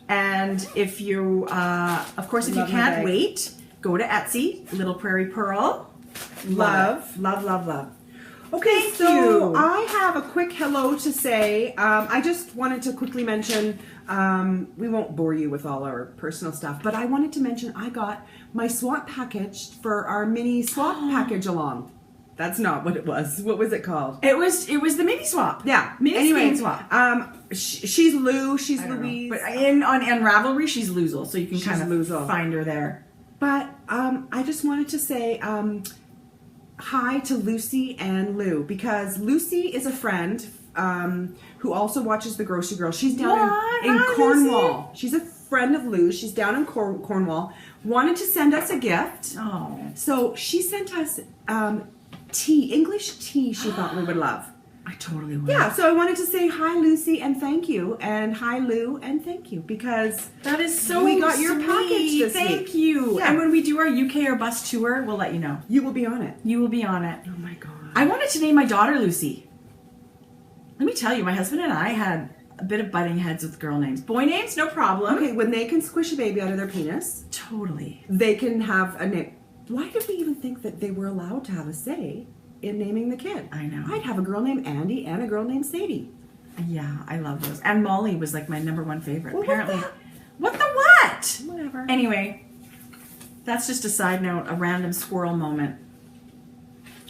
And if you, of course, if you Love my can't bag. wait, go to Etsy, Little Prairie Pearl. Love. Love, love, love. Okay, Thank so you. I have a quick hello to say. I just wanted to quickly mention, we won't bore you with all our personal stuff, but I wanted to mention I got my swap package for our mini swap package along. That's not what it was. What was it called? It was the mini swap. Yeah. Mini anyway, skein swap. She's Lou. She's I don't know. Louise. But on Ravelry, she's Loozle, so you can She's kind of Loozle. find her there. But I just wanted to say hi to Lucy and Lou because Lucy is a friend who also watches The Grocery Girl. She's down in Hi, Cornwall. She's a friend of Lou's. She's down in Cornwall. Wanted to send us a gift. Oh. So she sent us tea, English tea she thought we would love. I totally will. Yeah, so I wanted to say hi, Lucy, and thank you, and hi, Lou, and thank you, because that is so we got your sweet. package this week. Thank you. Yeah. And when we do our UK or bus tour, we'll let you know. You will be on it. You will be on it. Oh my God. I wanted to name my daughter Lucy. Let me tell you, my husband and I had a bit of butting heads with girl names. Boy names, no problem. Okay, when they can squish a baby out of their penis, Totally. they can have a name. Why did we even think that they were allowed to have a say in naming the kid? I know. I'd have a girl named Andy and a girl named Sadie. Yeah, I love those. And Molly was like my #1 favorite. Well, Apparently. What the what? Whatever. Anyway, that's just a side note, a random squirrel moment.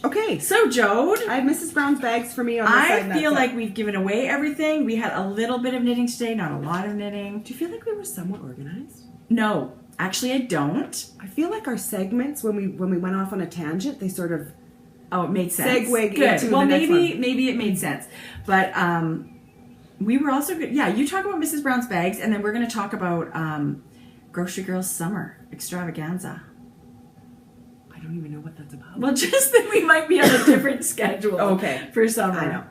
Okay, So, Jode, I have Mrs. Brown's bags for me on the side. I feel like we've given away everything. We had a little bit of knitting today, not a lot of knitting. Do you feel like we were somewhat organized? No, actually, I don't. I feel like our segments, when we went off on a tangent, they sort of Oh, it made sense. segue Good. into Well, the next maybe it made sense, but we were also good. Yeah, you talk about Mrs. Brown's bags, and then we're going to talk about Grocery Girls Summer Extravaganza. I don't even know what that's about. Well, just that we might be on a different schedule. Okay. For summer. I know.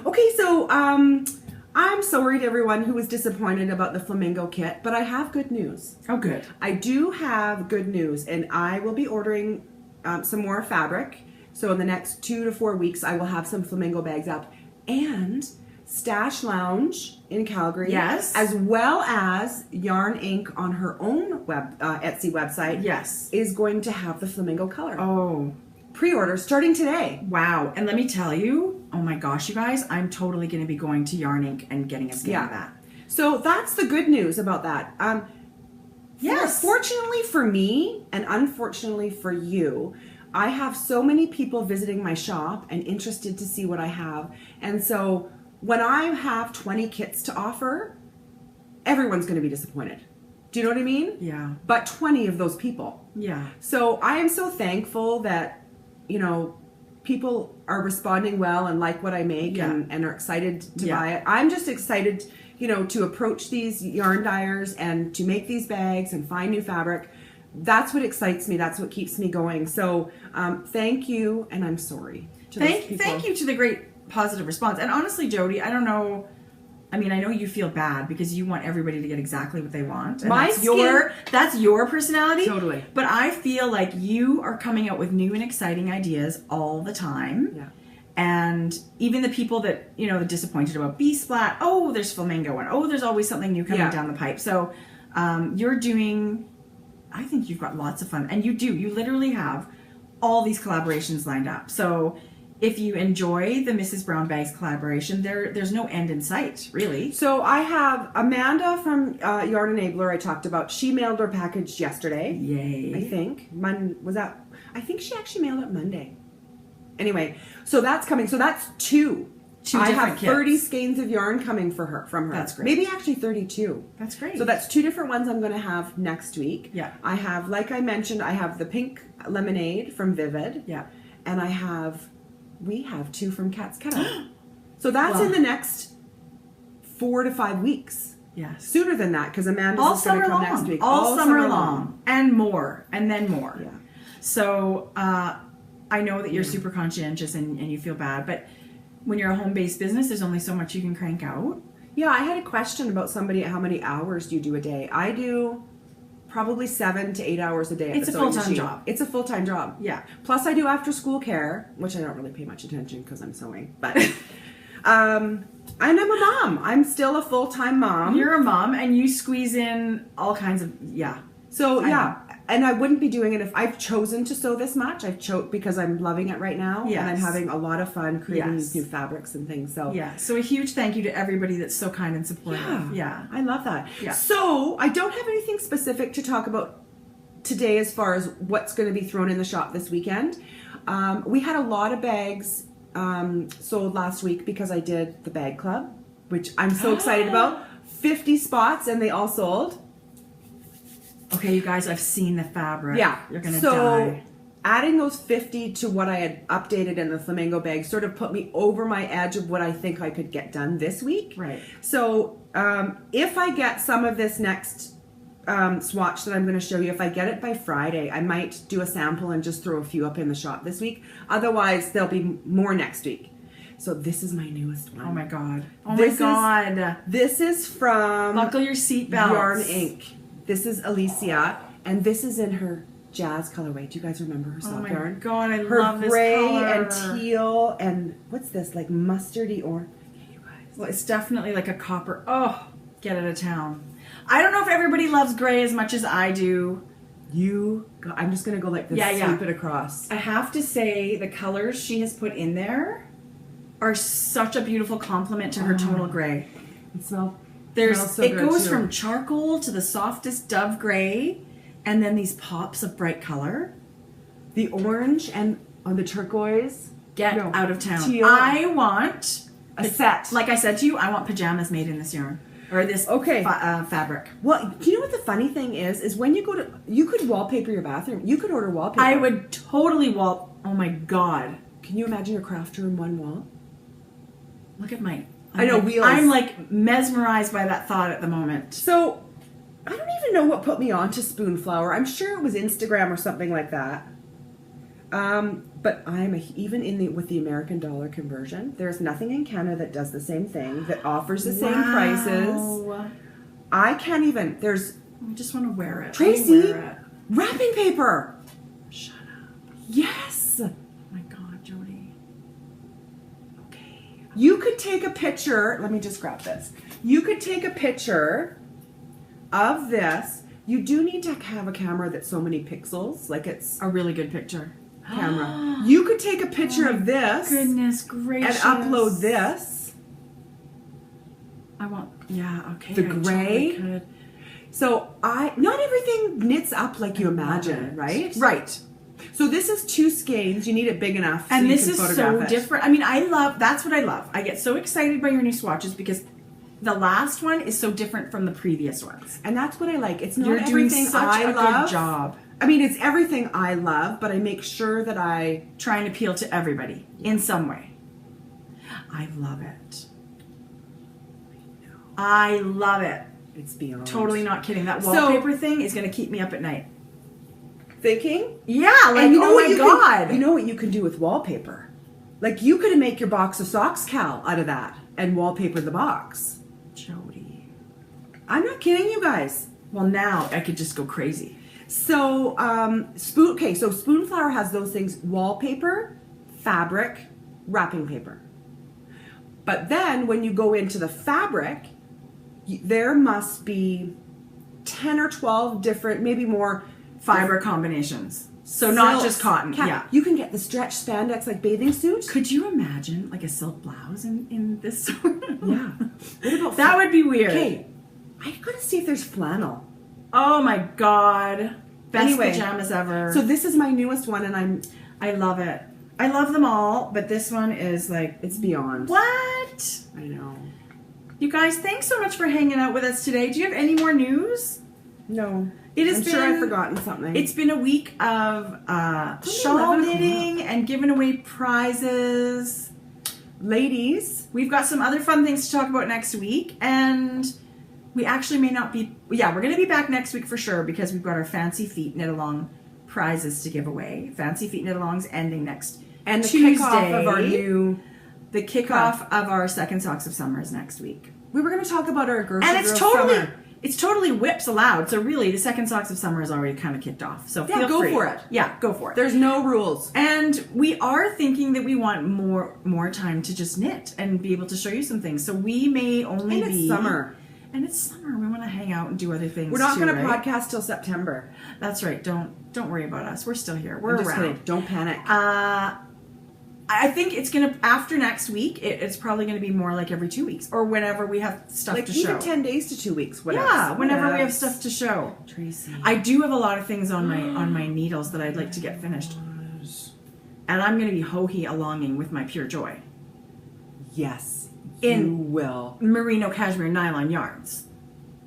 Okay, so I'm sorry to everyone who was disappointed about the flamingo kit, but I have good news. Oh, good. I do have good news, and I will be ordering some more fabric. So in the next 2 to 4 weeks, I will have some flamingo bags up, and Stash Lounge in Calgary, Yes. as well as Yarn Inc. on her own Etsy website, Yes. is going to have the flamingo color. Oh, Pre-order starting today. wow. And let me tell you, oh my gosh, you guys, I'm totally going to be going to Yarn Inc. and getting a skein of that. So that's the good news about that. Yes. Fortunately for me, and unfortunately for you, I have so many people visiting my shop and interested to see what I have. And so when I have 20 kits to offer, everyone's going to be disappointed. Do you know what I mean? Yeah. But 20 of those people. Yeah. So I am so thankful that, people are responding well and like what I make and are excited to buy it. I'm just excited, to approach these yarn dyers and to make these bags and find new fabric. That's what excites me. That's what keeps me going. So thank you, and I'm sorry. Thank you to the great positive response. And honestly, Jodi, I don't know. I mean, I know you feel bad because you want everybody to get exactly what they want. And that's your personality. Totally. But I feel like you are coming out with new and exciting ideas all the time. Yeah. And even the people that, are disappointed about B-splat, oh, there's flamingo, and oh, there's always something new coming down the pipe. So you're doing, I think you've got lots of fun. And you literally have all these collaborations lined up. So if you enjoy the Mrs. Brown Bags collaboration, there's no end in sight, really. So I have Amanda from Yarn Enabler I talked about. She mailed her package yesterday. Yay. I think. I think she actually mailed it Monday. Anyway, so that's coming. So that's two. I have 30 skeins of yarn coming from her. That's great. Maybe actually 32. That's great. So that's 2 different ones I'm going to have next week. Yeah. I have, like I mentioned, I have the pink lemonade from Vivid. Yeah. And we have 2 from Cat's Kettle. So that's in the next 4 to 5 weeks. Yes. Sooner than that, because Amanda's all is going to come long. next week. All summer long. And more. And then more. Yeah. So I know that you're super conscientious and you feel bad, but when you're a home-based business, there's only so much you can crank out. Yeah, I had a question about somebody, how many hours do you do a day? I do probably 7 to 8 hours a day. It's a full-time job. It's a full-time job. Yeah. Plus I do after-school care, which I don't really pay much attention because I'm sewing. But and I'm a mom. I'm still a full-time mom. You're a mom, and you squeeze in all kinds of, So, and I wouldn't be doing it if I've chosen to sew this much. I've because I'm loving it right now. Yes. And I'm having a lot of fun creating these new fabrics and things. So So a huge thank you to everybody that's so kind and supportive. Yeah. I love that. Yeah. So I don't have anything specific to talk about today as far as what's going to be thrown in the shop this weekend. We had a lot of bags sold last week because I did the bag club, which I'm so excited about. 50 spots and they all sold. Okay, you guys, I've seen the fabric. Yeah. You're going to so, die. Adding those 50 to what I had updated in the flamingo bag sort of put me over my edge of what I think I could get done this week. Right. So if I get some of this next swatch that I'm going to show you, if I get it by Friday, I might do a sample and just throw a few up in the shop this week. Otherwise, there'll be more next week. So this is my newest one. Oh my God. Oh This my God. This is from Buckle your seatbelts. Yarn Inc. This is Alicia, and this is in her jazz colorway. Do you guys remember her sock yarn? Oh my God, I Her love this gray color. and teal and what's this, like mustardy orange? You guys. Well, it's definitely like a copper. Oh, get out of town. I don't know if everybody loves gray as much as I do. I'm just gonna go like this, sweep it across. I have to say the colors she has put in there are such a beautiful complement to her tonal gray. It smells so it good goes too. from charcoal to the softest dove gray, and then these pops of bright color. The orange and on the turquoise. Get out of town. Teal. I want A set. Like I said to you, I want pajamas made in this yarn or this fabric. Well, you know what the funny thing is when you could wallpaper your bathroom. You could order wallpaper. I would totally oh my God. Can you imagine your craft room one wall? Look at my... I know, wheels. I'm like mesmerized by that thought at the moment. So, I don't even know what put me on to Spoonflower. I'm sure it was Instagram or something like that. But with the American dollar conversion, there's nothing in Canada that does the same thing, that offers the same prices. I can't even. There's... I just want to wear it. Tracie, wrapping paper. Shut up. Yes. Oh my God, Jodi. Okay. You could take a picture. Let me just grab this. You could take a picture of this. You do need to have a camera that's so many pixels, like it's a really good picture. Camera. You could take a picture of this. Goodness gracious. And upload this. I want, okay. The gray. Totally so not everything knits up like you imagine, right? Right. So this is 2 skeins. You need it big enough. So and you this can is photograph so it. different. I mean, that's what I love. I get so excited by your new swatches because the last one is so different from the previous ones. And that's what I like. It's not You're everything doing such I a love. good job. I mean, it's everything I love, but I make sure that I try and appeal to everybody in some way. I love it. I love it. It's beyond. Totally not kidding. That wallpaper thing is going to keep me up at night. Thinking? Yeah, like, and you know oh my God. You know what you can do with wallpaper? Like, you could make your box of socks, Cal, out of that and wallpaper the box. Jodi. I'm not kidding you guys. Well, now I could just go crazy. So, so Spoonflower has those things: wallpaper, fabric, wrapping paper. But then when you go into the fabric, there must be 10 or 12 different, maybe more, fiber combinations. So not just cotton. Yeah. You can get the stretch spandex like bathing suit. Could you imagine like a silk blouse in this? Yeah. What about that would be weird. Okay. I gotta see if there's flannel. Oh my God. Best Anyway, pajamas ever. So this is my newest one and I love it. I love them all, but this one is like... It's beyond. What? I know. You guys, thanks so much for hanging out with us today. Do you have any more news? No. I'm sure I've forgotten something. It's been a week of shawl knitting and giving away prizes. Ladies, we've got some other fun things to talk about next week, and we actually may not be... Yeah, we're going to be back next week for sure because we've got our Fancy Feet Knit Along prizes to give away. Fancy Feet Knit Along's ending next and the Tuesday. Kickoff of our the kickoff of our second Socks of Summer is next week. We were going to talk about our Girls and Summer. It's totally whips allowed. So really, the second Socks of Summer is already kind of kicked off. So yeah, feel go free. for it. Yeah, go for it. There's no rules. And we are thinking that we want more time to just knit and be able to show you some things. So we may only and it's summer. And it's summer. We want to hang out and do other things. We're not going to right? podcast till September. That's right. Don't worry about us. We're still here. We're I'm just around. Kidding. Don't panic. I think it's gonna after next week. It's probably gonna be more like every 2 weeks or whenever we have stuff to show. Even 10 days to 2 weeks. Whatever. Yeah, whenever we have stuff to show. Tracie, I do have a lot of things on my needles that I'd like to get finished, and I'm gonna be ho-he-alonging with my Pure Joy. Yes, you will. Merino cashmere nylon yarns.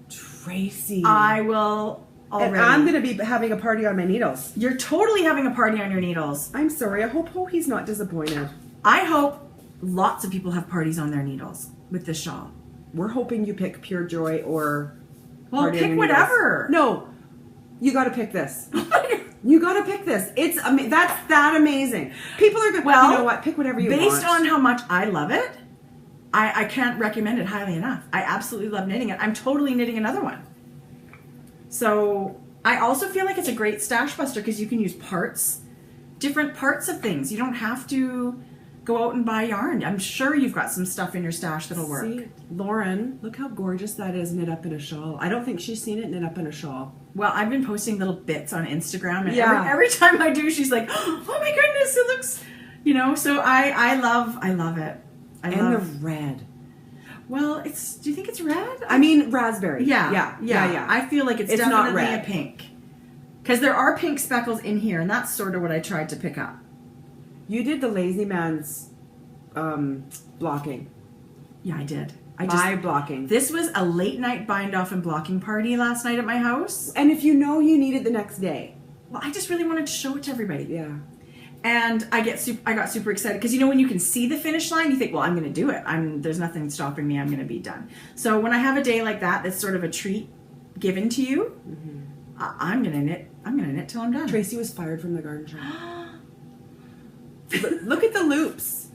Tracie, I will. Already. And I'm going to be having a party on my needles. You're totally having a party on your needles. I'm sorry. I hope he's not disappointed. I hope lots of people have parties on their needles with this shawl. We're hoping you pick Pure Joy or... Well, pick whatever. No. You got to pick this. You got to pick this. It's that's that amazing. People are going to, Well, you know what, pick whatever you want. Based on how much I love it, I can't recommend it highly enough. I absolutely love knitting it. I'm totally knitting another one. So I also feel like it's a great stash buster because you can use different parts of things. You don't have to go out and buy yarn. I'm sure you've got some stuff in your stash that'll work. See, Lauren, look how gorgeous that is knit up in a shawl. I don't think she's seen it knit up in a shawl. Well, I've been posting little bits on Instagram, and Yeah. every time I do, she's like, "Oh my goodness, it looks," you know. So I love it. The red. Well, do you think it's red? I mean, raspberry. Yeah. I feel like it's not definitely red. a pink. Because there are pink speckles in here, and that's sort of what I tried to pick up. You did the lazy man's blocking. Yeah, I did. My blocking. This was a late night bind off and blocking party last night at my house. And if you know you need it the next day. Well, I just really wanted to show it to everybody. Yeah. And I got super excited because, you know, when you can see the finish line, you think, well, I'm going to do it. There's nothing stopping me. I'm going to be done. So when I have a day like that, that's sort of a treat given to you. Mm-hmm. I'm going to knit. I'm going to knit till I'm done. Tracie was fired from the garden shop. Look at the loops.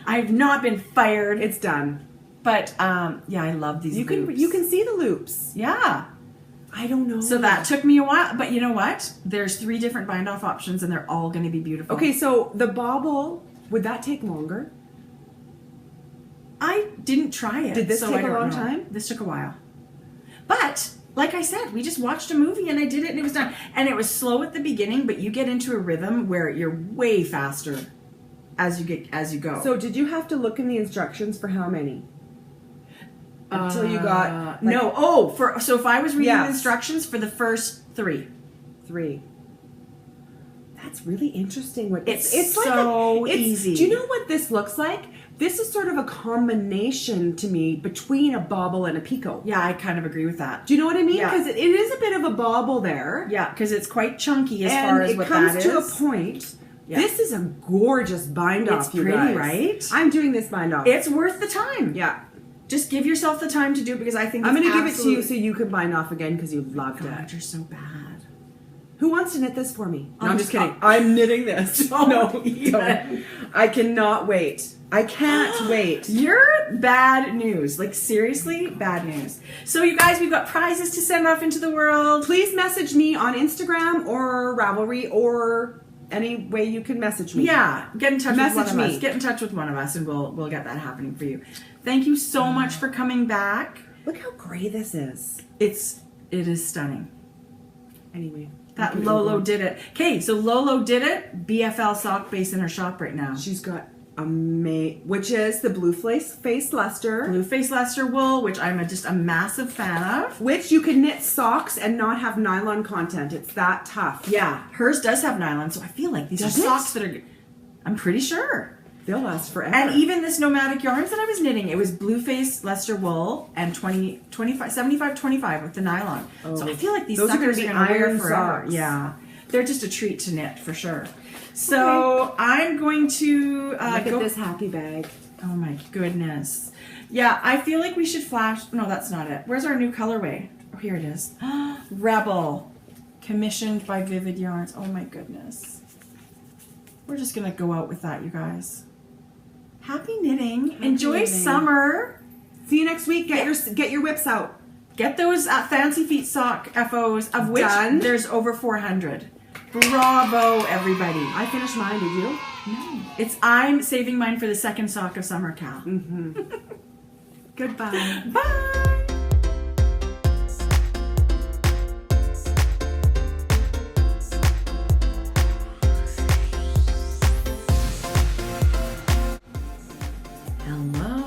I've not been fired. It's done. But yeah, I love these loops. You can see the loops. Yeah. I don't know. So that took me a while, but you know what? There's 3 different bind off options and they're all going to be beautiful. Okay, so the bobble, would that take longer? I didn't try it. Did this take a long time? This took a while. But like I said, we just watched a movie and I did it and it was done. And it was slow at the beginning, but you get into a rhythm where you're way faster as you go. So did you have to look in the instructions for how many? Until you got no. So if I was reading the instructions for the first 3. That's really interesting. It's so like easy. Do you know what this looks like? This is sort of a combination to me between a bobble and a picot. Yeah, I kind of agree with that. Do you know what I mean? Yeah. Because it is a bit of a bobble there. Yeah, because it's quite chunky as far as what that is. And it comes to a point. Yeah. This is a gorgeous bind off. It's pretty, right? I'm doing this bind off. It's worth the time. Yeah. Just give yourself the time to do it because I think I'm going to give it to you so you can bind off again because you loved it. God, you're so bad. Who wants to knit this for me? No, I'm just kidding. I'm knitting this. No, don't. I cannot wait. I can't wait. You're bad news. Like, seriously, bad news. So, you guys, we've got prizes to send off into the world. Please message me on Instagram or Ravelry or any way you can message me. Yeah, get in touch with one of us. Get in touch with one of us and we'll get that happening for you. Thank you so much for coming back. Look how gray this is. It is stunning. Anyway. That Lolo did it. Okay, so Lolo did it. BFL sock base in her shop right now. She's got which is the blue face luster. Blue face luster wool, which I'm just a massive fan of. Which you can knit socks and not have nylon content. It's that tough. Yeah, hers does have nylon, so I feel like these are socks that are, I'm pretty sure. They'll last forever. And even this nomadic yarns that I was knitting, it was blue face luster wool and 75-25 with the nylon. Oh, so I feel like these those suckers are going to to be wear iron forever. socks. Yeah, they're just a treat to knit for sure. So I'm going to look at this happy bag. Oh my goodness. Yeah, I feel like we should flash. No, that's not it. Where's our new colorway? Oh, here it is. Rebel, commissioned by Vivid Yarns. Oh my goodness. We're just gonna go out with that, you guys. Happy knitting. Enjoy summer. See you next week. Get your whips out. Get those Fancy Feet sock FOs, of which there's over 400. Bravo, everybody. I finished mine. Did you? No. I'm saving mine for the second sock of summer, Cal. Mm-hmm. Goodbye. Bye. Hello.